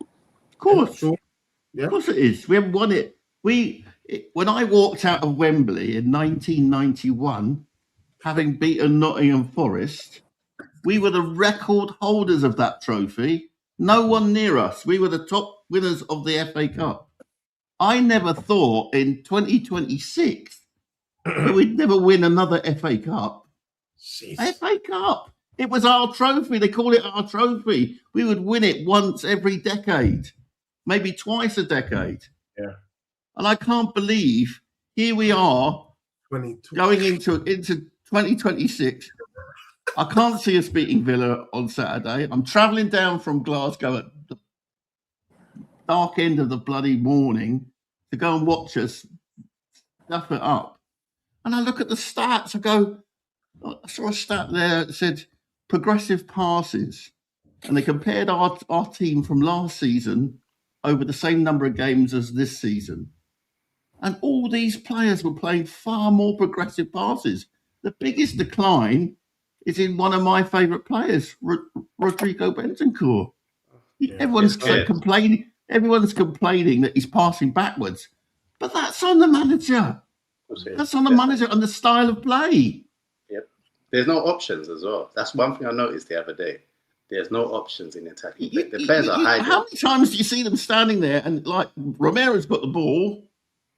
Of course. Sure. Yeah. Of course it is. We haven't won it. When I walked out of Wembley in 1991, having beaten Nottingham Forest, we were the record holders of that trophy. No one near us. We were the top winners of the FA Cup. I never thought in 2026 that we'd never win another FA Cup. Jeez. FA Cup. It was our trophy. They call it our trophy. We would win it once every decade, maybe twice a decade. Yeah. And I can't believe here we are going into 2026. I can't see us beating Villa on Saturday. I'm travelling down from Glasgow at the dark end of the bloody morning to go and watch us stuff it up. And I look at the stats. I saw a stat there that said progressive passes. And they compared our team from last season over the same number of games as this season. And all these players were playing far more progressive passes. The biggest decline is in one of my favourite players, Rodrigo Bentancur. Everyone's complaining. Everyone's complaining that he's passing backwards, but that's on the manager. That's on the manager and the style of play. Yep. There's no options as well. That's one thing I noticed the other day. There's no options in attacking. The players are hiding. How many times do you see them standing there and like Romero's got the ball,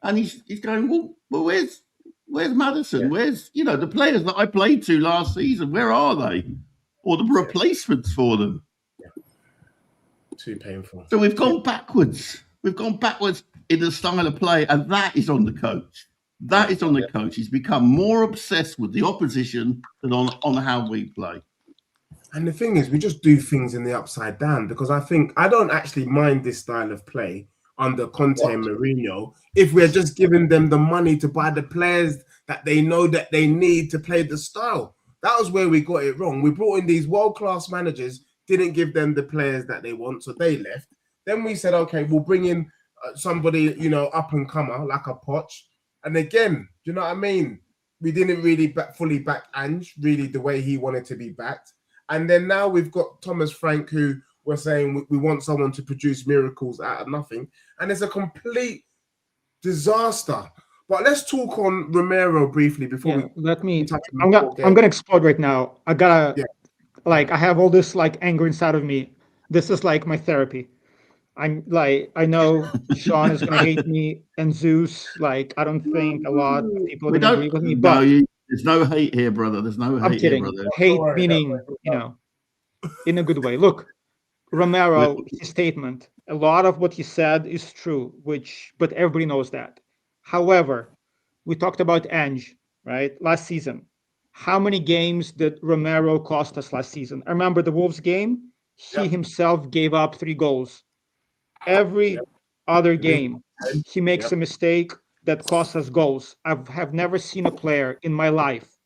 and he's going, well, where's Maddison? Yeah. Where's the players that I played to last season? Where are they? Or the replacements for them? Too painful. So we've gone backwards. We've gone backwards in the style of play, and that is on the coach. That is on the coach. He's become more obsessed with the opposition than on how we play. And the thing is, we just do things in the upside down, because I don't actually mind this style of play under Conte and Mourinho if we're just giving them the money to buy the players that they know that they need to play the style. That was where we got it wrong. We brought in these world-class managers, didn't give them the players that they want, so they left. Then we said, okay, we'll bring in somebody, up and comer like a Poch. And again, do you know what I mean? We didn't really fully back Ange, really the way he wanted to be backed. And then now we've got Thomas Frank, who we're saying we want someone to produce miracles out of nothing. And it's a complete disaster. But let's talk on Romero briefly before I'm gonna explode right now. I have all this anger inside of me. This is like my therapy. I know Sean is gonna hate me, and Zeus. I don't think a lot of people are gonna agree with me. But there's no hate here, brother. There's no hate here, brother. Hate meaning, in a good way. Look, Romero, his statement, a lot of what he said is true, but everybody knows that. However, we talked about Ange, right? Last season. How many games did Romero cost us last season? I remember the Wolves game. He himself gave up 3 goals. Every other game, he makes a mistake that costs us goals. I have never seen a player in my life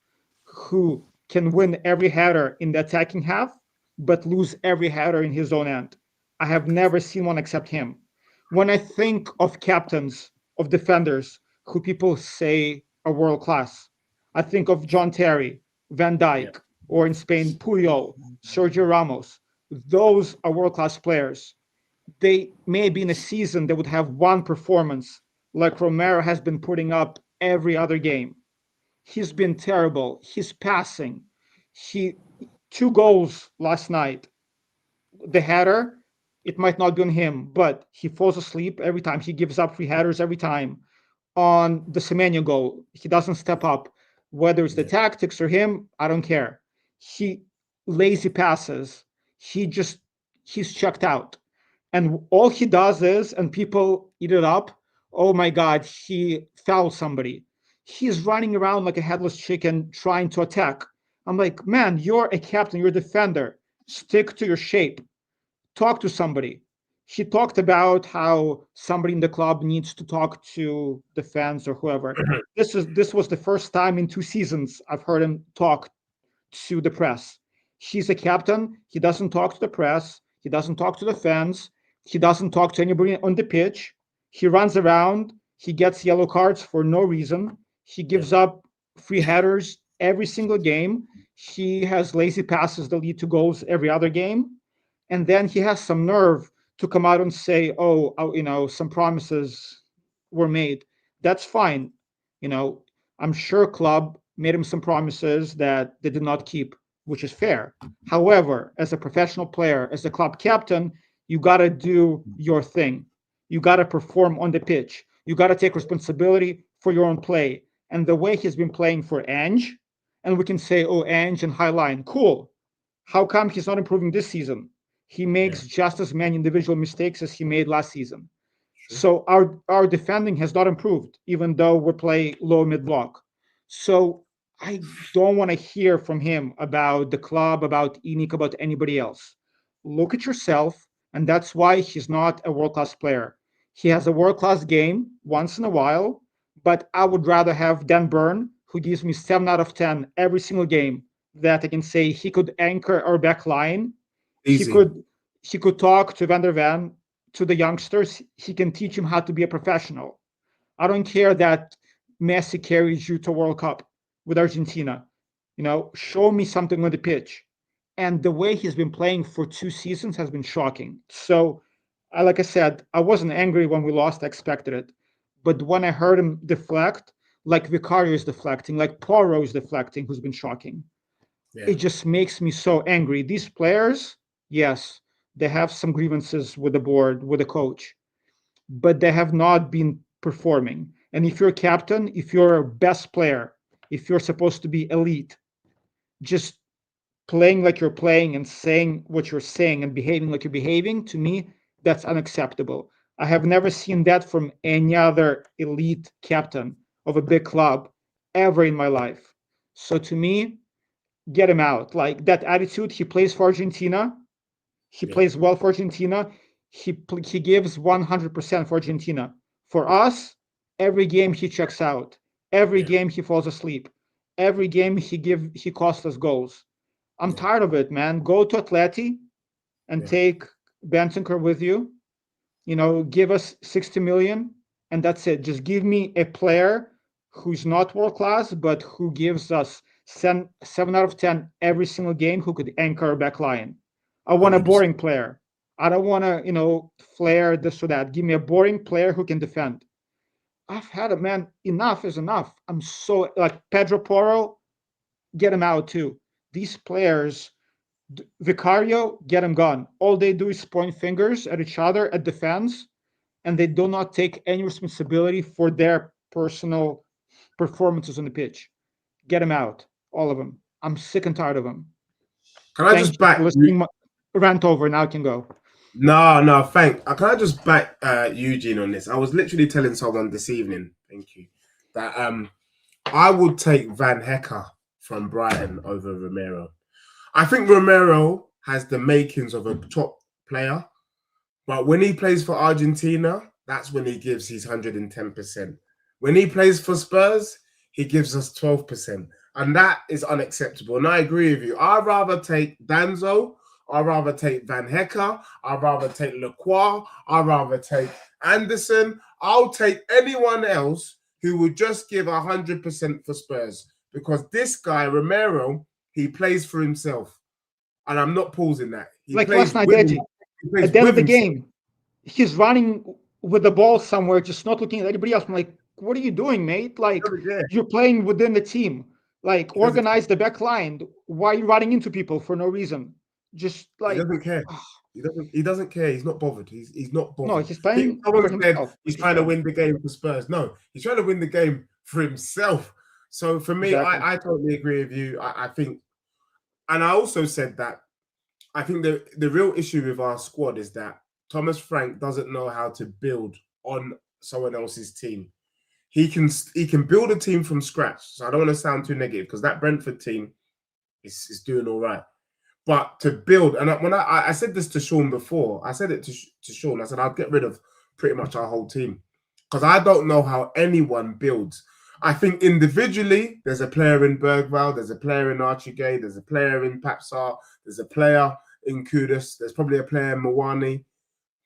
who can win every header in the attacking half, but lose every header in his own end. I have never seen one except him. When I think of captains, of defenders, who people say are world class, I think of John Terry, Van Dijk, or in Spain, Puyol, Sergio Ramos. Those are world class players. They maybe in a season they would have one performance like Romero has been putting up every other game. He's been terrible. He's passing. 2 goals last night. The header, it might not be on him, but he falls asleep every time. He gives up free headers every time. On the Semenyo goal, he doesn't step up. Whether it's the tactics or him, I don't care. He lazy passes. He's checked out. And all he does is, and people eat it up, oh my God, he fouled somebody. He's running around like a headless chicken trying to attack. I'm like, man, you're a captain, you're a defender. Stick to your shape. Talk to somebody. He talked about how somebody in the club needs to talk to the fans or whoever. This was the first time in 2 seasons I've heard him talk to the press. He's a captain. He doesn't talk to the press. He doesn't talk to the fans. He doesn't talk to anybody on the pitch. He runs around. He gets yellow cards for no reason. He gives up free headers every single game. He has lazy passes that lead to goals every other game. And then he has some nerve to come out and say, some promises were made. That's fine. I'm sure club made him some promises that they did not keep, which is fair. However, as a professional player, as a club captain, you got to do your thing. You got to perform on the pitch. You got to take responsibility for your own play. And the way he's been playing for Ange, and we can say, Ange and high line, cool. How come he's not improving this season? He makes just as many individual mistakes as he made last season. Sure. So our defending has not improved, even though we play low mid block. So I don't want to hear from him about the club, about ENIC, about anybody else. Look at yourself, and that's why he's not a world-class player. He has a world-class game once in a while, but I would rather have Dan Burn, who gives me 7 out of 10 every single game, that I can say he could anchor our back line. Easy. He could talk to Van der Ven, to the youngsters. He can teach him how to be a professional. I don't care that Messi carries you to World Cup with Argentina. Show me something on the pitch. And the way he's been playing for 2 seasons has been shocking. So, like I said, I wasn't angry when we lost. I expected it. But when I heard him deflect, like Vicario is deflecting, like Poirot is deflecting, who's been shocking, it just makes me so angry. These players, yes, they have some grievances with the board, with the coach, but they have not been performing. And if you're a captain, if you're a best player, if you're supposed to be elite, just playing like you're playing and saying what you're saying and behaving like you're behaving, to me, that's unacceptable. I have never seen that from any other elite captain of a big club ever in my life. So to me, get him out. Like that attitude, he plays for Argentina. He plays well for Argentina. He gives 100% for Argentina. For us, every game he checks out. Every game he falls asleep. Every game he costs us goals. I'm tired of it, man. Go to Atleti and take Bentancur with you. You know, give us 60 million and that's it. Just give me a player who's not world class, but who gives us 7 out of 10 every single game, who could anchor our back line. I want a boring player. I don't want to, you know, flare this or that. Give me a boring player who can defend. I've had it, man. Enough is enough. I'm so, like, Pedro Porro, get him out too. These players, Vicario, get him gone. All they do is point fingers at each other at defense, and they do not take any responsibility for their personal performances on the pitch. Get them out, all of them. I'm sick and tired of them. Can I just back listening? Rant over. Now I can go. No, thank. Can I just back Eugene on this? I was literally telling someone this evening, thank you, that I would take Van Hecker from Brighton over Romero. I think Romero has the makings of a top player, but when he plays for Argentina, that's when he gives his 110%. When he plays for Spurs, he gives us 12%. And that is unacceptable. And I agree with you. I'd rather take Danzo. I'd rather take Van Hecker. I'd rather take Lacroix. I'd rather take Anderson. I'll take anyone else who would just give 100% for Spurs. Because this guy, Romero, he plays for himself. And I'm not pausing that. He like plays last night, Eddie. At the end of the game, he's running with the ball somewhere, just not looking at anybody else. I'm like, what are you doing, mate? Like, you're playing within the team. Like, organize the back line. Why are you running into people for no reason? Just like he doesn't care. He doesn't care. He's not bothered. He's not bothered. No, he's playing for himself. He's trying to win the game for Spurs. No, he's trying to win the game for himself. So for me, I totally agree with you. I think, and I also said that I think the real issue with our squad is that Thomas Frank doesn't know how to build on someone else's team. He can build a team from scratch. So I don't want to sound too negative because that Brentford team is doing all right. But to build, and when I said this to Sean before, I said it to Sean. I said I'd get rid of pretty much our whole team because I don't know how anyone builds. I think individually, there's a player in Bergvall, there's a player in Archigay, there's a player in Papsar, there's a player in Kudus, there's probably a player in Mawani,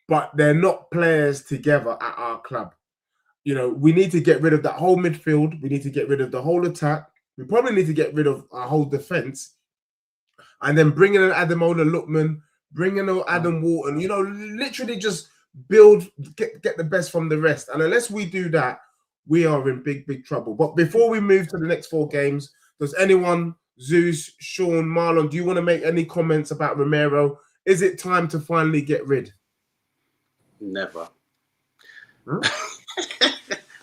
but they're not players together at our club. You know, we need to get rid of that whole midfield. We need to get rid of the whole attack. We probably need to get rid of our whole defense. And then bring in an Ademola Lookman, bring in an Adam Wharton, you know, literally just build, get the best from the rest. And unless we do that, we are in big, big trouble. But before we move to the next 4 games, does anyone, Zeus, Sean, Marlon, do you want to make any comments about Romero? Is it time to finally get rid? Never.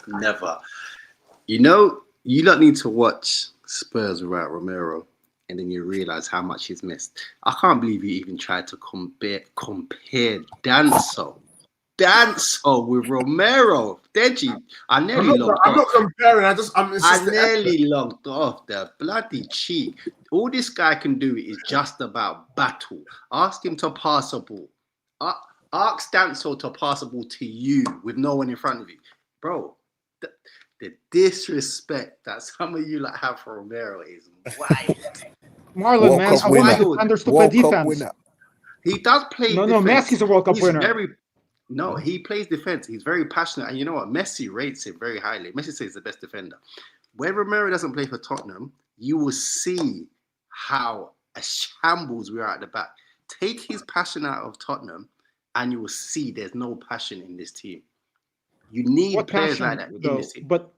Never. You know, you don't need to watch Spurs without Romero, and then you realize how much he's missed. I can't believe you even tried to compare Danso with Romero. Deji, I nearly logged off. I'm not comparing. I nearly logged off. The bloody cheat. All this guy can do is just about battle. Ask him to pass a ball. Ask Danso to pass a ball to you with no one in front of you, bro. The disrespect that some of you have for Romero is wild. Marlon, man, I want defenders to play defense. He does play defense. No, Messi's a World Cup winner. He plays defense. He's very passionate. And you know what? Messi rates him very highly. Messi says he's the best defender. When Romero doesn't play for Tottenham, you will see how a shambles we are at the back. Take his passion out of Tottenham and you will see there's no passion in this team. You need players like that in this team. But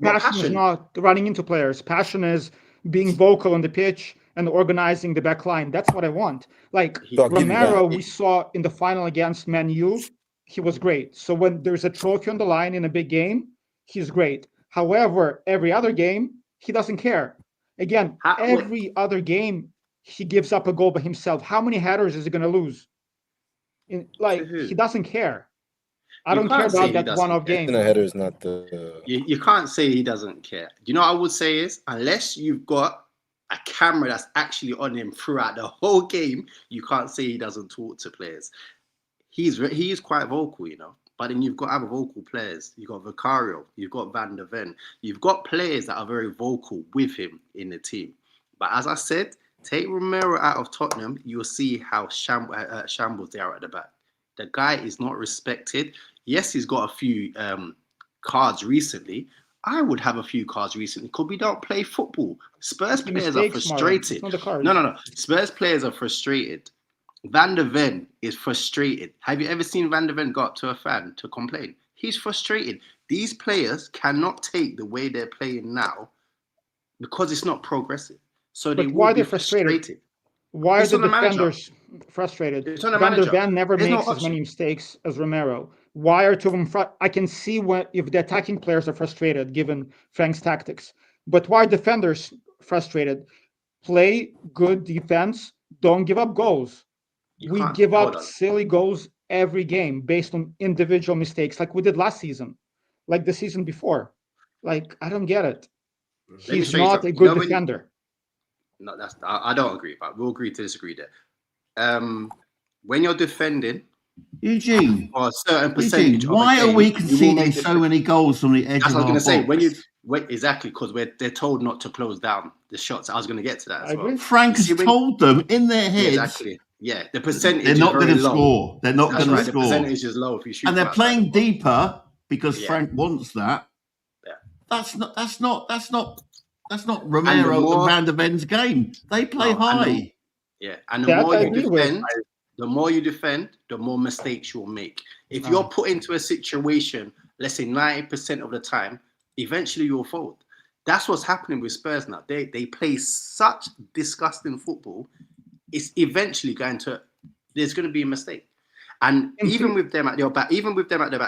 passion is not running into players. Passion is being vocal on the pitch and organizing the back line. That's what I want. Like Romero, we saw in the final against Man U, he was great. So when there's a trophy on the line in a big game, he's great. However, every other game, he doesn't care. Again, every other game, he gives up a goal by himself. How many headers is he going to lose? He doesn't care. I don't care can't say about he that doesn't one-off care. game. A header is not the. You can't say he doesn't care. You know what I would say is, unless you've got a camera that's actually on him throughout the whole game, you can't say he doesn't talk to players. He is quite vocal, you know. But then you've got other vocal players. You've got Vicario, you've got Van der Ven. You've got players that are very vocal with him in the team. But as I said, take Romero out of Tottenham, you'll see how shambles they are at the back. The guy is not respected. Yes, he's got a few cards recently. I would have a few cards recently because we don't play football. Spurs players are frustrated. No. Spurs players are frustrated. Van der Ven is frustrated. Have you ever seen Van der Ven go up to a fan to complain? He's frustrated. These players cannot take the way they're playing now because it's not progressive. So they will be frustrated. Why are the defenders frustrated? Van der Ven never makes as many mistakes as Romero. Why are two of them? I can see if the attacking players are frustrated given Frank's tactics. But why are defenders frustrated? Play good defense. Don't give up goals. We give up silly goals every game based on individual mistakes, like we did last season, like the season before. Like, I don't get it. He's not a good defender. No, I don't agree, but we'll agree to disagree there. When you're defending, Eugene, or a certain percentage, why are we conceding so many goals from the edge of our box? That's what I was going to say. Exactly, because they're told not to close down the shots. I was going to get to that as well. Frank has told them in their heads. Exactly. Yeah, the percentage they're not going to score. They're not going to score. The percentage is low if you shoot. And they're playing deeper because Frank wants that. Yeah. That's not Romero and Van der Ven's game. They play high. And the more you defend, the more mistakes you'll make. If you're put into a situation, let's say 90% of the time, eventually you'll fold. That's what's happening with Spurs now. They play such disgusting football. It's eventually there's going to be a mistake. And even with them at their back,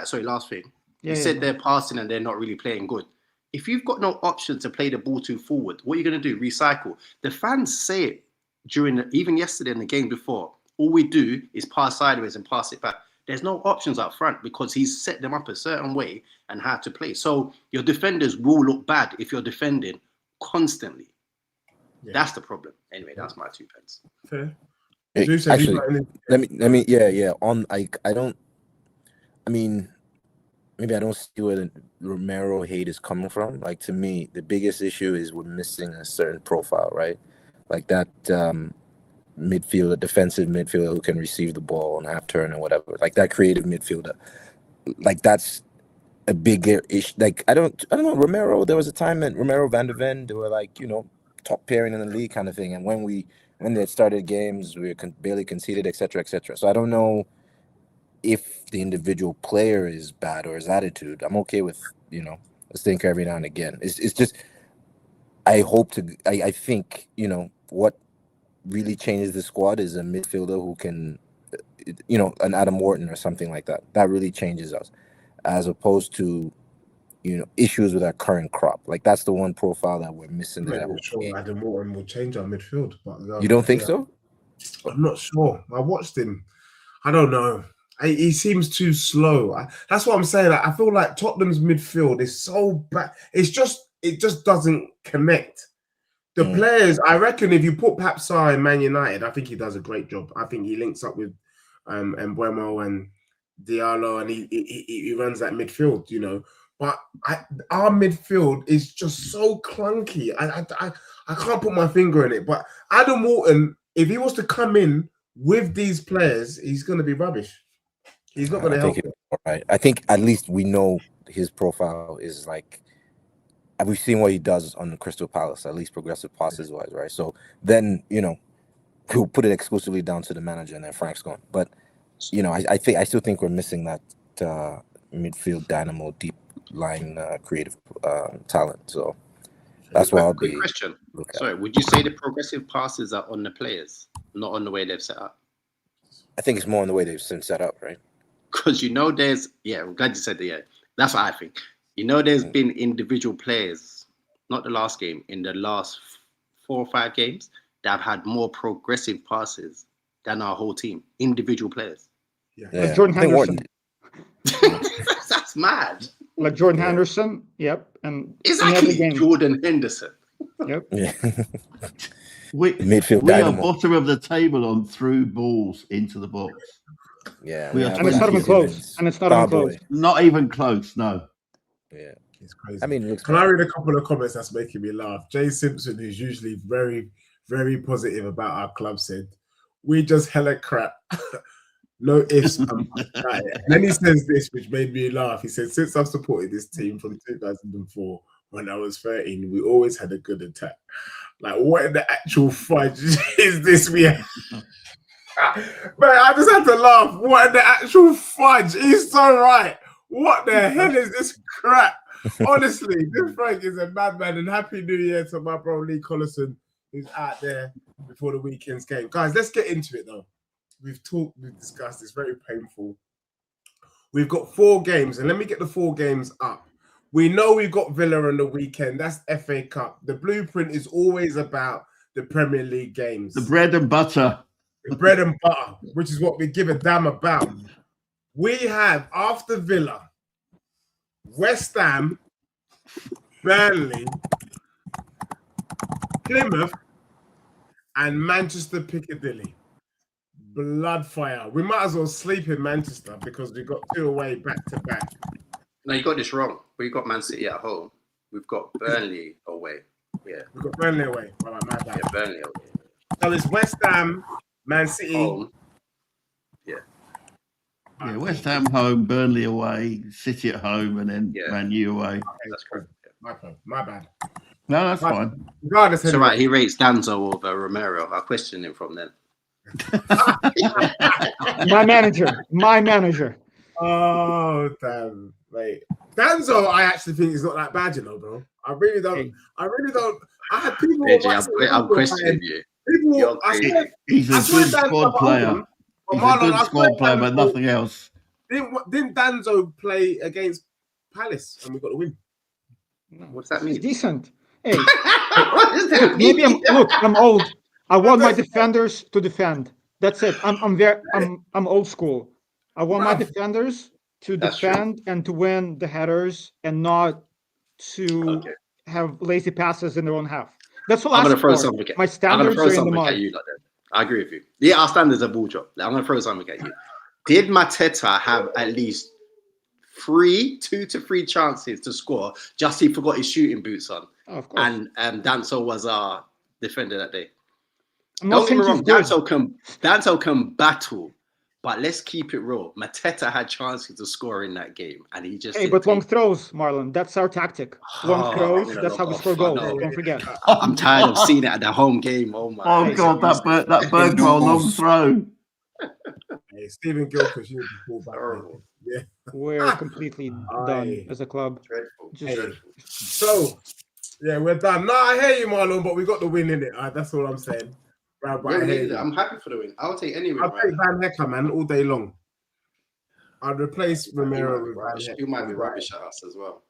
sorry, last thing. You said they're passing and they're not really playing good. If you've got no option to play the ball too forward, what are you going to do? Recycle. The fans say it even yesterday in the game before. All we do is pass sideways and pass it back. There's no options up front because he's set them up a certain way and how to play. So your defenders will look bad if you're defending constantly. Yeah. That's the problem. Anyway, that's my 2 pence. Fair. Actually, let me. Maybe I don't see where the Romero hate is coming from. Like, to me, the biggest issue is we're missing a certain profile, right? Like that defensive midfielder who can receive the ball on half turn or whatever. Like that creative midfielder. Like that's a bigger issue. Like I don't know. Romero. There was a time that Romero, Van der Ven, they were like, top pairing in the league kind of thing. And when they started games, we were barely conceded, etc., etc. So I don't know if the individual player is bad or his attitude. I'm okay with a stinker every now and again. It's just I think what really changes the squad is a midfielder who can an Adam Wharton or something like that. That really changes us, as opposed to issues with our current crop. Like that's the one profile that we're missing. I'm sure Adam Wharton will change our midfield, but you don't think so? I'm not sure. I watched him. I don't know. He seems too slow. That's what I'm saying. I feel like Tottenham's midfield is so bad. It just doesn't connect. The players, I reckon, if you put Papsar in Man United, I think he does a great job. I think he links up with Mbuemo and Diallo, and he runs that midfield, But our midfield is just so clunky. I can't put my finger in it. But Adam Wharton, if he was to come in with these players, he's going to be rubbish. He's not going to help. All right. I think at least we know his profile is like. We've seen what he does on the Crystal Palace, at least progressive passes wise, right? So then he'll put it exclusively down to the manager, and then Frank's gone. But I still think we're missing that midfield dynamo, deep line creative talent. So that's why I'll be. Quick question. Sorry, would you say the progressive passes are on the players, not on the way they've set up? I think it's more on the way they've set up, right? Because I'm glad you said that. Yeah, that's what I think. There's been individual players, not the last game, in the last 4 or 5 games that have had more progressive passes than our whole team. Individual players. Yeah. Jordan Henderson. That's mad. Like Jordan Henderson. Yep. And It's in every actually game. Jordan Henderson. Yep. Yeah. We Midfield are dynamo. bottom of the table on through balls into the box. Yeah, We we are have And it's not even Matthews close. Evans, And it's not even Starboy. close. Not even close. No. Yeah, It's crazy. I mean, it looks Can I read a couple of comments that's making me laugh? Jay Simpson, who's usually very, very positive about our club, said, "We just hella crap. No ifs and buts about it." And then he says this, which made me laugh. He said, "Since I've supported this team from 2004, when I was 13, we always had a good attack." Like, what in the actual fudge is this we have? Man, I just had to laugh. What in the actual fudge? He's so right. What the hell is this crap? Honestly, this Frank is a madman. And Happy New Year to my bro Lee Collison, who's out there before the weekend's game. Guys, let's get into it though. We've discussed. It's very painful. We've got 4 games, and let me get the 4 games up. We know we've got Villa on the weekend. That's FA Cup. The blueprint is always about the Premier League games. The bread and butter. The bread and butter, which is what we give a damn about. We have, after Villa, West Ham, Burnley, Plymouth, and Manchester Piccadilly. Bloodfire. We might as well sleep in Manchester because we got 2 away back to back. No, you got this wrong. We've got Man City at home. We've got Burnley away. Yeah. We've got Burnley away. All right, my bad. Yeah, Burnley away. So it's West Ham, Man City. Home. Yeah, West Ham home, Burnley away, City at home, and then Man U away. Okay, That's correct. My bad. No, that's fine. Regardless, It's all right. He rates Danzo over Romero. I questioned him from then. My manager. Oh, damn, mate. Danzo, I actually think is not that bad, you know, bro. I really don't. Hey. I had people. AJ, I'm questioning you. People, I swear, He's a good squad player. He's a good squad player, but nothing else. Didn't Danzo play against Palace and we got the win? What's that mean? It's decent. Hey, What does that mean? maybe I'm old. I want my defenders to defend. That's it. I'm old school. I want my defenders to That's defend and to win the headers and not to have lazy passes in their own half. That's what I'm I gonna throw support. something. My I'm gonna standards throw are in the something mud. at you like that. I agree with you. Yeah, our standards are ball drop. I'm gonna throw something at you. Did Mateta have at least 2 to 3 chances to score? Just he forgot his shooting boots on, Oh, of course. and Danso was our defender that day. I'm Don't not get me saying wrong, he's good. Danso can battle, but let's keep it real. Mateta had chances to score in that game, and he just Hey, didn't but long take- throws, Marlon. That's our tactic. Long Oh, throws. I'm gonna That's how we knock score off. goals. I know. Don't forget. I'm tired of seeing it at the home game. Oh my! Oh God, that Bergwall long throw. Hey, Stephen Gilchrist, you need to fall back. Horrible. Yeah. We're completely done as a club. Dreadful. Just- Dreadful. So, yeah, we're done. No, I hear you, Marlon, but we got the win in it. That's all I'm saying. Right, but Yeah, I we hear needed you. it. I'm happy for the win. I'll take any win. I'll right take now. Van Hecker, man, all day long. I'd replace Romero with Van Rubbish. Hecker. You might be rubbish at us as well.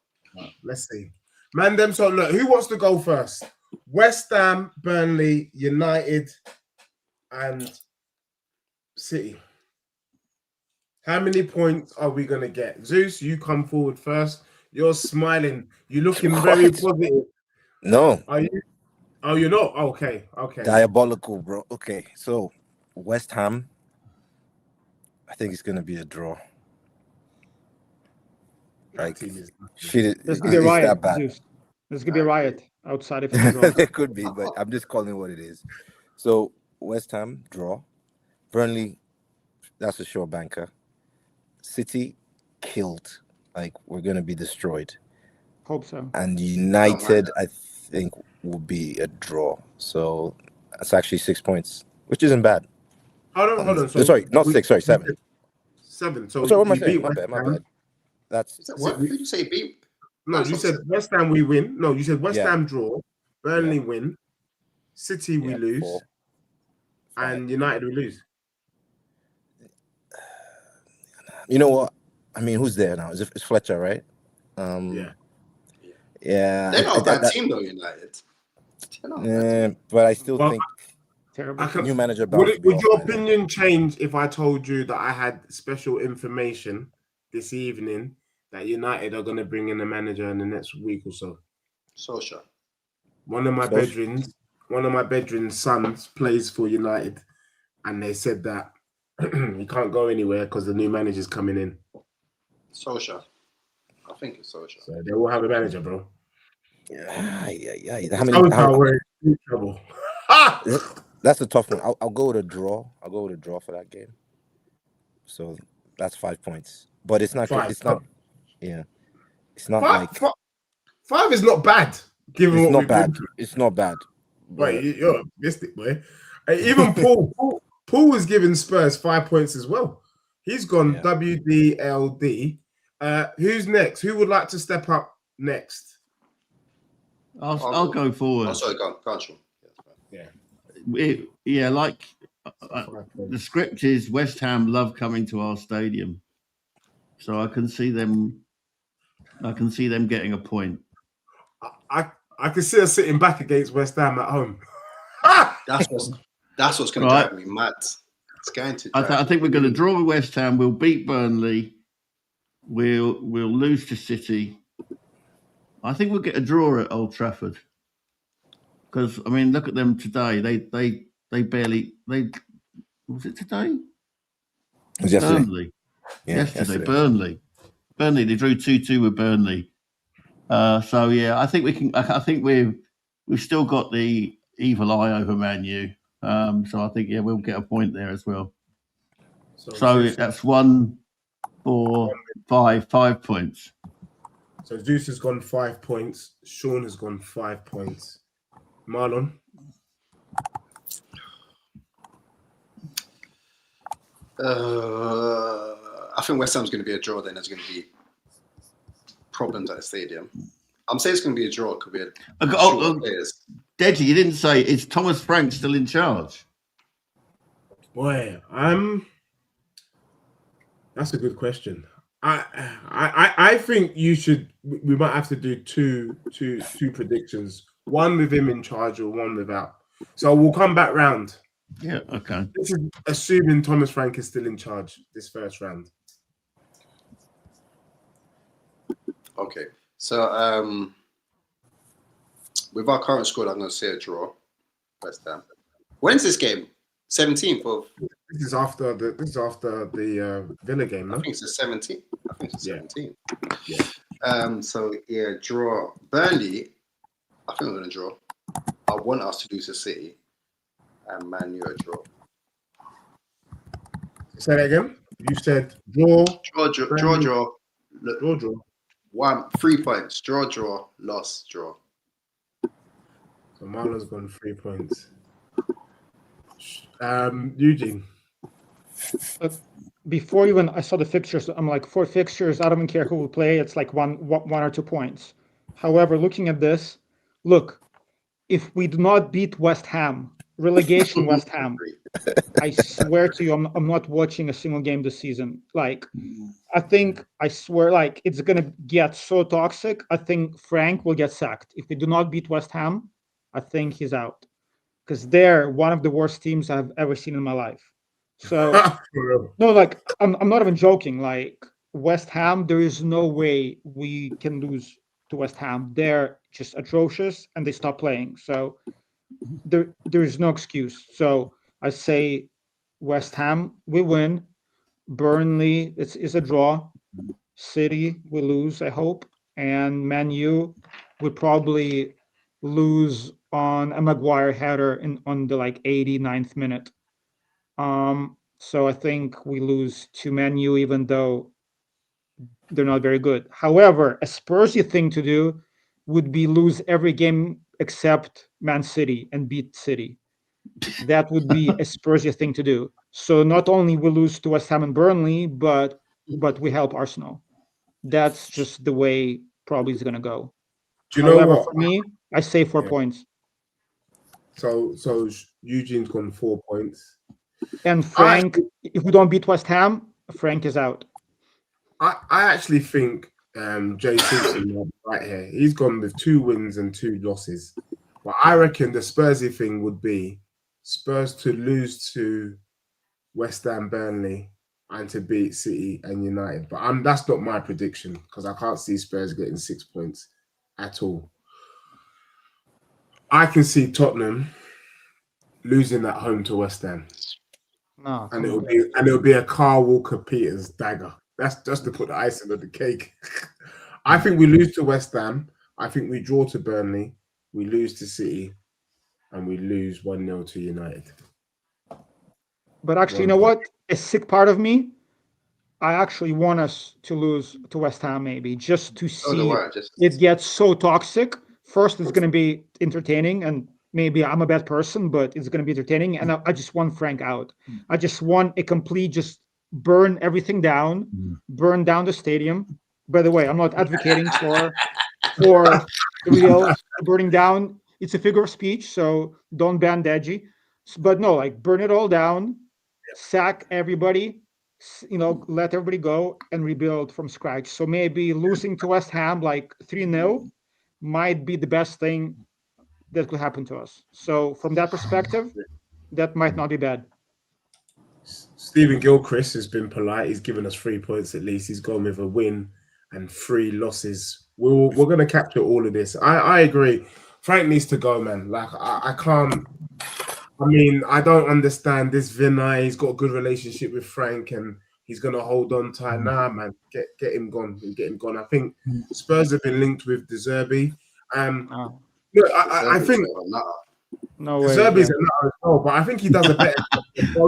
Let's see. Man, them so look, who wants to go first? West Ham, Burnley, United, and City. How many points are we gonna get? Zeus, you come forward first. You're smiling. You're looking very positive. No, Are you? Oh, you're not? Okay. diabolical, bro. Okay, so West Ham, I think it's gonna be a draw. Like, shit, There's it's gonna be a riot. that bad. Zeus. There's gonna be a riot outside if it's a draw. There could be, but I'm just calling it what it is. So West Ham draw, Burnley, that's a sure banker. City killed, like we're gonna be destroyed. Hope so. And United, I think, will be a draw. So that's actually 6 points, which isn't bad. Hold on. So sorry, not 6. Sorry, 7. 7. So Sorry, what am I you saying? beat My West bad. My Ham. bad. That's What did you say? Beat? No, you said West Ham we win. No, you said West Yeah. Ham draw, Burnley win, City we lose, 4. and United we lose. You know what? I mean, who's there now? It's Fletcher, right? Yeah. Yeah. They're not a bad team though, United. But I still Well, think Terrible. new manager. Would your opinion change if I told you that I had special information this evening that United are going to bring in a manager in the next week or so. Solskjaer. One of my Solskjaer. bedroom's sons plays for United, and they said that he can't go anywhere because the new manager's coming in. Solskjaer. I think it's Solskjaer. So they will have a manager, bro. Yeah. We're in trouble. That's a tough one. I'll go with a draw. I'll go with a draw for that game. So that's 5 points. But it's not. Five. It's not. Yeah. It's not Five is not bad. Given It's what not we've been bad. through. It's not bad. Wait, you're optimistic, boy. Even Paul was giving Spurs 5 points as well. He's gone WDLD. Who's next? Who would like to step up next? I'll go forward. Oh, sorry, go on, Sean. The script is West Ham love coming to our stadium, so I can see them getting a point. I can see us sitting back against West Ham at home. That's what's going to drive me mad. It's going to. I think we're going to draw with West Ham. We'll beat Burnley. We'll lose to City. I think we'll get a draw at Old Trafford. Because I mean, look at them today. They barely. Was it today? It was yesterday. Burnley. Yeah, yesterday. Burnley. They drew 2-2 with Burnley. So yeah, I think we can. I think we've still got the evil eye over Man U. So I think we'll get a point there as well. So that's 1, 4, 5 points. So Zeus has gone 5 points. Sean has gone 5 points. Marlon. I think West Ham's going to be a draw. Then there's going to be problems at the stadium. I'm saying it's going to be a draw. It could be players. Deadly, you didn't say, is Thomas Frank still in charge? Boy, that's a good question. I think we might have to do two predictions. One with him in charge or one without. So we'll come back round. Yeah, okay. This is assuming Thomas Frank is still in charge this first round. Okay. So with our current squad, I'm going to say a draw. West Ham. When's this game? 17th of. This is after the Villa game, no? I think it's the 17th. I think it's the 17th. Yeah. So yeah, draw. Burnley. I think we're going to draw. I want us to lose to City, and Man U a draw. Say that again. You said draw. Draw. Draw. 3 points. Draw. Loss. Draw. So Marlon's gone 3 points. Eugene. Before even I saw the fixtures, I'm like, 4 fixtures, I don't even care who will play. It's like one or 2 points. However, looking at this, look, if we do not beat West Ham, relegation West Ham, I swear to you, I'm not watching a single game this season. Like, I swear, like, it's going to get so toxic. I think Frank will get sacked. If we do not beat West Ham, I think he's out. Because they're one of the worst teams I've ever seen in my life. So, no, like, I'm not even joking. Like, West Ham, there is no way we can lose to West Ham. They're just atrocious and they stop playing. So, there is no excuse. So, I say West Ham, we win. Burnley, it's a draw. City, we lose, I hope. And Man U, we probably lose on a Maguire header on the 89th minute. So I think we lose to Man U, even though they're not very good. However, a Spursy thing to do would be lose every game except Man City and beat City. That would be a Spursy thing to do. So not only we lose to West Ham and Burnley, but we help Arsenal. That's just the way probably it's gonna go. Do you know what? For me, I say 4 points. So Eugene's gone 4 points. And Frank, if we don't beat West Ham, Frank is out. I actually think Jay Simpson right here. He's gone with 2 wins and 2 losses. But I reckon the Spursy thing would be Spurs to lose to West Ham, Burnley, and to beat City and United. But that's not my prediction because I can't see Spurs getting 6 points at all. I can see Tottenham losing at home to West Ham. No, And it'll be a Carl Walker-Peters dagger. That's just to put the icing on the cake. I think we lose to West Ham. I think we draw to Burnley. We lose to City. And we lose 1-0 to United. But actually, you know what? A sick part of me, I actually want us to lose to West Ham maybe, just to see it gets so toxic. First, it's going to be entertaining, and maybe I'm a bad person, but it's going to be entertaining. And I just want Frank out. I just want a complete, just burn everything down, burn down the stadium. By the way, I'm not advocating for the real burning down. It's a figure of speech, so don't ban Deji. But no, like burn it all down, sack everybody, let everybody go and rebuild from scratch. So maybe losing to West Ham like 3-0 might be the best thing that could happen to us. So from that perspective, that might not be bad. Stephen Gilchrist has been polite. He's given us 3 points at least. He's gone with a win and 3 losses. We're going to capture all of this. I agree. Frank needs to go, man. Like, I can't. I mean, I don't understand this Vinay. He's got a good relationship with Frank and he's going to hold on tight. Nah, man. Get him gone. Get him gone. I think Spurs have been linked with De Zerbi. Look, I think no way. Zerbi's a nutter as well, but I think he does a better.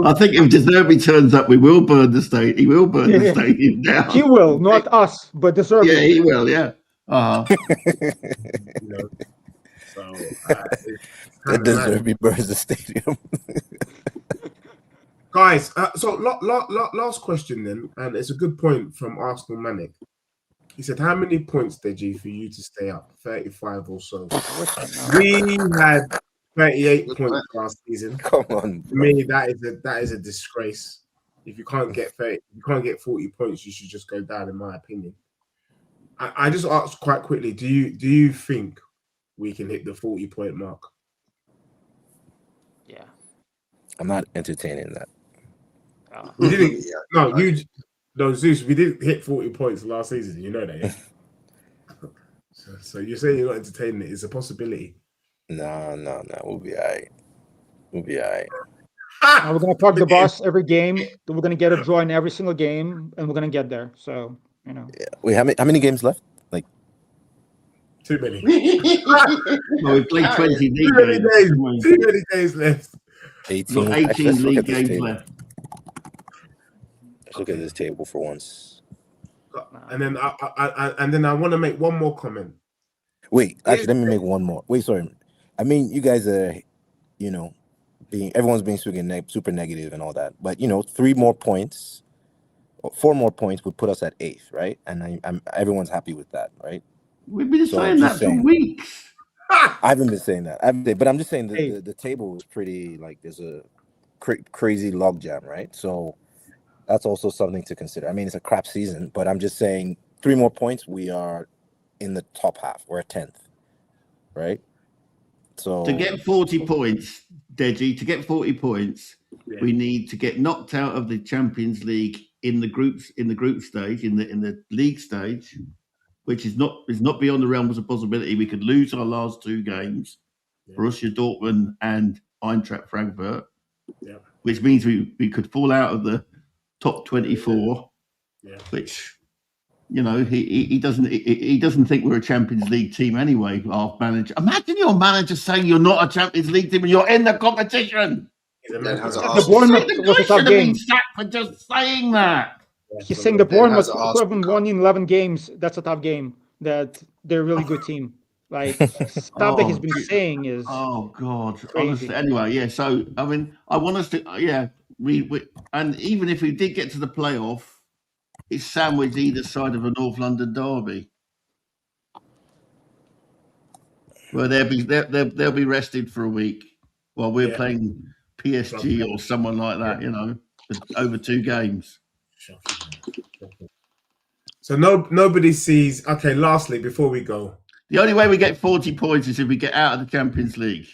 I think if De Zerbi turns up, we will burn the stadium. He will burn the stadium down. He will, not us, but De Zerbi. Yeah, he will. Yeah. So that De Zerbi burns the stadium. Guys, so last question then, and it's a good point from Arsenal Manic. He said, how many points, Deji, for you to stay up? 35 or so. We had 38 points last season. Come on. To me, that is a disgrace. If you can't get 40 points, you should just go down, in my opinion. I just asked quite quickly, do you think we can hit the 40-point mark? Yeah. I'm not entertaining that. We didn't. No, Zeus. We didn't hit 40 points last season. You know that, yeah. So you're saying you're not entertaining it? It's a possibility. No. We'll be all right. We're gonna park the bus every game. We're gonna get a draw in every single game, and we're gonna get there. So Yeah. Wait, how many games left? Like too many. Well, we played 20 league games. Too many days left. 18. Got 18 league games left. Let's look at this table for once. And then I want to make one more comment. Wait, actually, let me make one more. Wait, sorry. I mean, you guys are, everyone's being super negative and all that. But 4 more points would put us at 8th, right? And everyone's happy with that, right? We've been saying that for weeks. I haven't been saying that. But I'm just saying the table is pretty, there's a crazy logjam, right? So that's also something to consider. I mean, it's a crap season, but I'm just saying 3 more points, we are in the top half. We're at 10th, right? So to get 40 points, Deji, we need to get knocked out of the Champions League in the group stage, in the league stage, which is not beyond the realms of possibility. We could lose our last 2 games, Borussia Dortmund and Eintracht Frankfurt, which means we could fall out of the top 24, which he doesn't think we're a Champions League team anyway. Our manager, imagine your manager saying you're not a Champions League team and you're in the competition. The Bournemouth was a tough game. Been sacked for just saying that. He's saying the Bournemouth haven't won in 11 games. That's a tough game. That they're a really good team. Like stuff that he's been saying is God. crazy. Honestly, anyway, so I mean, I want us to we and even if we did get to the playoff, it's sandwiched either side of a North London derby, where they'll be rested for a week while we're playing PSG or someone like that. Over 2 games. So nobody sees. Okay, lastly, before we go, the only way we get 40 points is if we get out of the Champions League.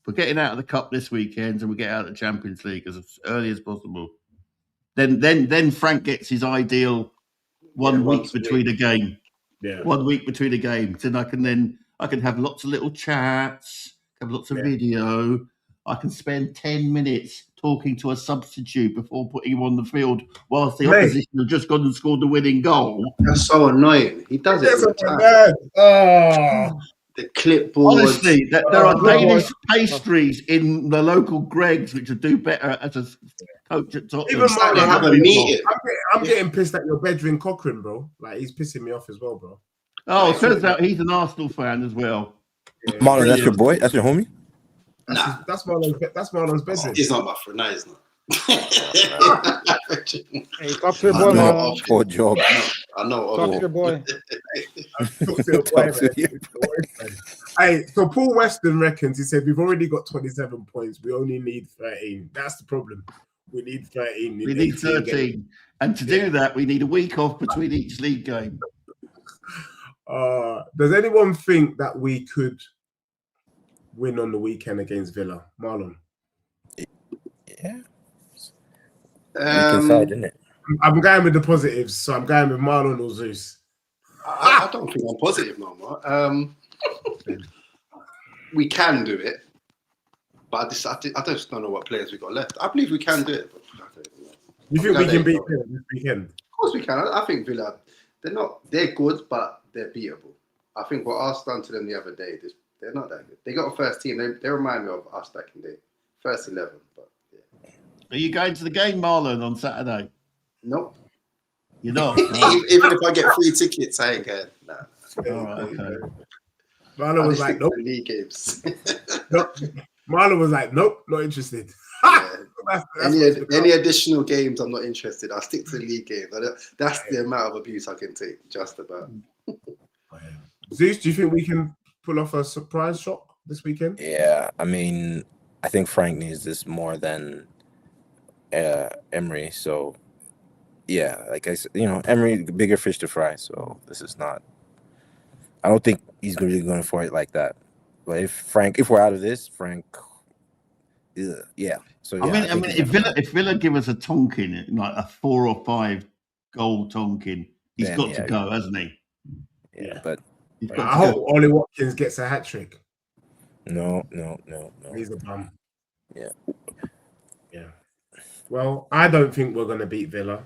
We're getting out of the Cup this weekend, and we get out of the Champions League as early as possible. then Frank gets his ideal 1 week once a between a game. Yeah. 1 week between a game. Then I can have lots of little chats, have lots of video. I can spend 10 minutes talking to a substitute before putting him on the field whilst the opposition have just gone and scored the winning goal. That's so annoying. He does it all the time. Oh. The clipboard. Honestly, there are clipboard. Danish pastries in the local Greggs which would do better as a coach at Tottenham. Even They have a meeting. I'm getting pissed at your bedroom Cochrane, bro. Like, he's pissing me off as well, bro. Oh, it turns out he's an Arsenal fan as well. Yeah. Marlon, that's your boy? That's your homie? Nah, That's Marlon's business. he's not my friend. No, he's not. Hey, talk to your boy, Marlon. Poor job. I know. Talk to your boy. Hey, so Paul Weston reckons, he said, we've already got 27 points. We only need 13. That's the problem. We need 13. We need 13. And to do that, we need a week off between each league game. Does anyone think that we could win on the weekend against Villa? Marlon? Yeah. Side, isn't it? I'm going with the positives, so I'm going with Marlon or Zeus. I don't think I'm positive no more. We can do it, but I just don't know what players we got left. I believe we can do it. But I don't know. You think we can beat Villa this weekend? Of course we can. I think Villa, they're good, but they're beatable. I think what Arsenal done to them the other day, they're not that good. They got a first team. They remind me of us back in the first 11. But yeah. Are you going to the game, Marlon, on Saturday? Nope. You're not? Even if I get free tickets, I ain't going. Nah. All right, okay. Marlon was like, nope. League games. Nope. Marlon was like, nope, not interested. Yeah. Any additional games, I'm not interested. I'll stick to the league games. That's the amount of abuse I can take, just about. Zeus, do you think we can pull off a surprise shock this weekend? Yeah, I mean, I think Frank needs this more than Emery. So, yeah, like I said, Emery, bigger fish to fry. So this is not. I don't think he's really going for it like that. But if we're out of this, Frank, yeah. So yeah, I mean, if Villa give us a Tonkin, like a 4 or 5 goal Tonkin, he's got to go, hasn't he? Yeah, but I hope Ollie Watkins gets a hat trick. No. He's a bum. Yeah. Well, I don't think we're going to beat Villa.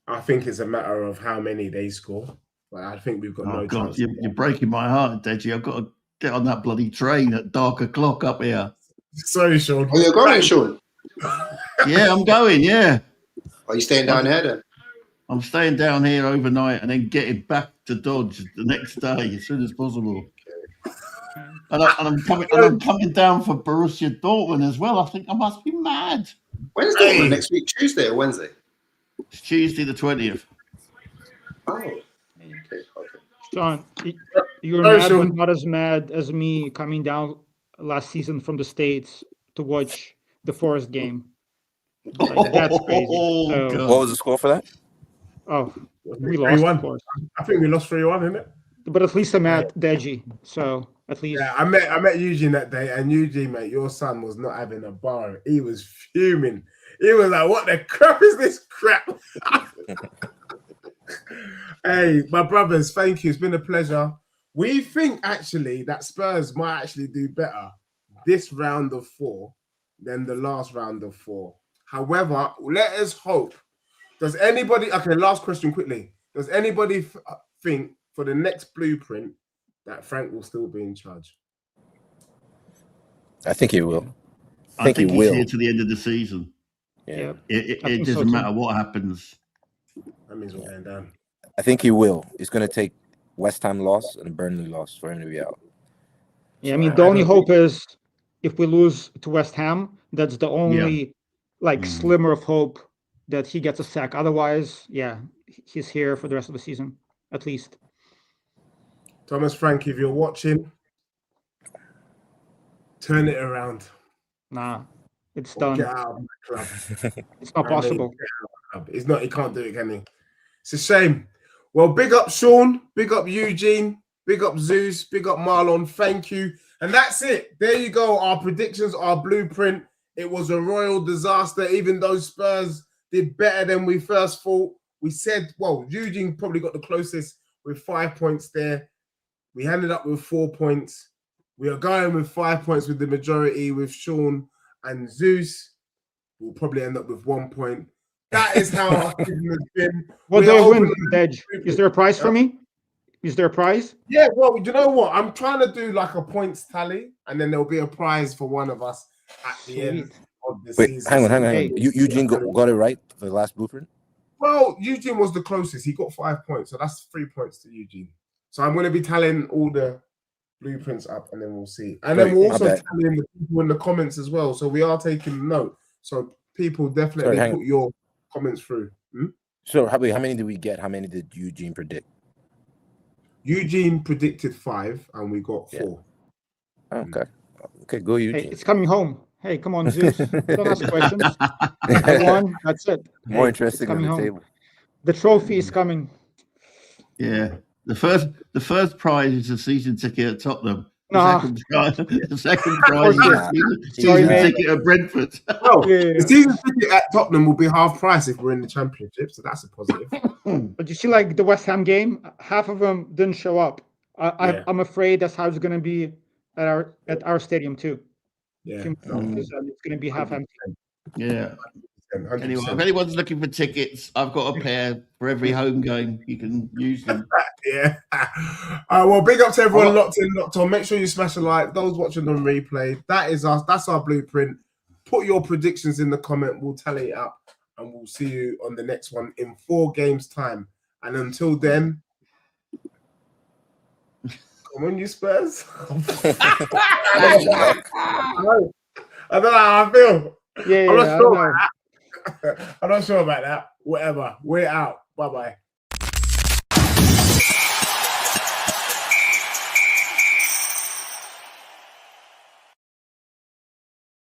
I think it's a matter of how many they score. But I think we've got no chance. You're breaking my heart, Deji. I've got to get on that bloody train at dark o'clock up here. Sorry, Sean. Oh, you're going, Sean? Yeah, I'm going, yeah. Are you staying down here then? I'm staying down here overnight and then getting back to Dodge the next day as soon as possible. And I'm coming down for Borussia Dortmund as well. I think I must be mad. When's Dortmund next week? Tuesday or Wednesday? It's Tuesday the 20th. Oh. Okay. Sean, you're mad, but not as mad as me coming down last season from the States to watch the Forest game. Like, that's crazy. So, what was the score for that? Oh, we lost, of course. I think we lost 3-1, isn't it? But at least I'm at Deji, so at least. Yeah, I met Eugene that day, and Eugene, mate, your son was not having a bar. He was fuming. He was like, "What the crap is this crap?" Hey, my brothers, thank you. It's been a pleasure. We think actually that Spurs might actually do better this round of 4 than the last round of 4. However, let us hope. Does anybody? Okay, last question quickly. Does anybody think for the next blueprint that Frank will still be in charge? I think he will. I think he he's will here to the end of the season. Yeah. It doesn't matter what happens. That means we're going down. I think he will. It's going to take West Ham loss and Burnley loss for him to be out. Yeah, I mean, the only hope is if we lose to West Ham, that's the only slimmer of hope that he gets a sack. Otherwise, yeah, he's here for the rest of the season, at least. Thomas Frank, if you're watching, turn it around. Nah, it's done. Get out of the club. It's not possible. It's not. He can't do it, can he? It's a shame. Well, big up Sean, big up Eugene, big up Zeus, big up Marlon. Thank you. And that's it. There you go. Our predictions, our blueprint. It was a royal disaster. Even though Spurs did better than we first thought. We said, well, Eugene probably got the closest with 5 points there. We ended up with 4 points. We are going with 5 points with the majority with Sean and Zeus. We'll probably end up with 1 point. That is how our season has been. What We do are I win, open- Dej? Is there a prize for me? Is there a prize? Yeah, well, you know what? I'm trying to do like a points tally, and then there'll be a prize for one of us at the end of the Wait, season. hang on. Hey. Eugene got it right for the last blueprint? Well, Eugene was the closest. He got 5 points, so that's 3 points to Eugene. So I'm going to be tallying all the blueprints up, and then we'll see. And then Sorry, we'll my also bad. tallying the people in the comments as well. So we are taking note. So people definitely Sorry, hang put your comments through. So how many did we get? How many did Eugene predict? Eugene predicted 5, and we got 4. Okay. Okay, go Hey, Eugene. it's coming home. Hey, come on, Zeus. Don't ask questions. I won. That's it. More Hey, interesting it's than coming the home. table. The trophy is coming. Yeah. The first prize is a season ticket at Tottenham. The Nah. second prize is a Sorry, season man. ticket at Brentford. Well, Yeah. the season ticket at Tottenham will be half price if we're in the Championship, so that's a positive. But you see, like the West Ham game, half of them didn't show up. Yeah. I'm afraid that's how it's going to be at our stadium too. Yeah, It's going to be half empty. Yeah. 100%. Anyway, if anyone's looking for tickets, I've got a pair for every home game. You can use them. Yeah. Well, big up to everyone locked in, locked on. Make sure you smash a like. Those watching on replay, that is us. That's our blueprint. Put your predictions in the comment. We'll tally it up, and we'll see you on the next one in 4 games' time. And until then, come on, you Spurs. I don't know how I feel. Yeah, I'm not I sure don't about know. that. I'm not sure about that. Whatever. We're out. Bye-bye.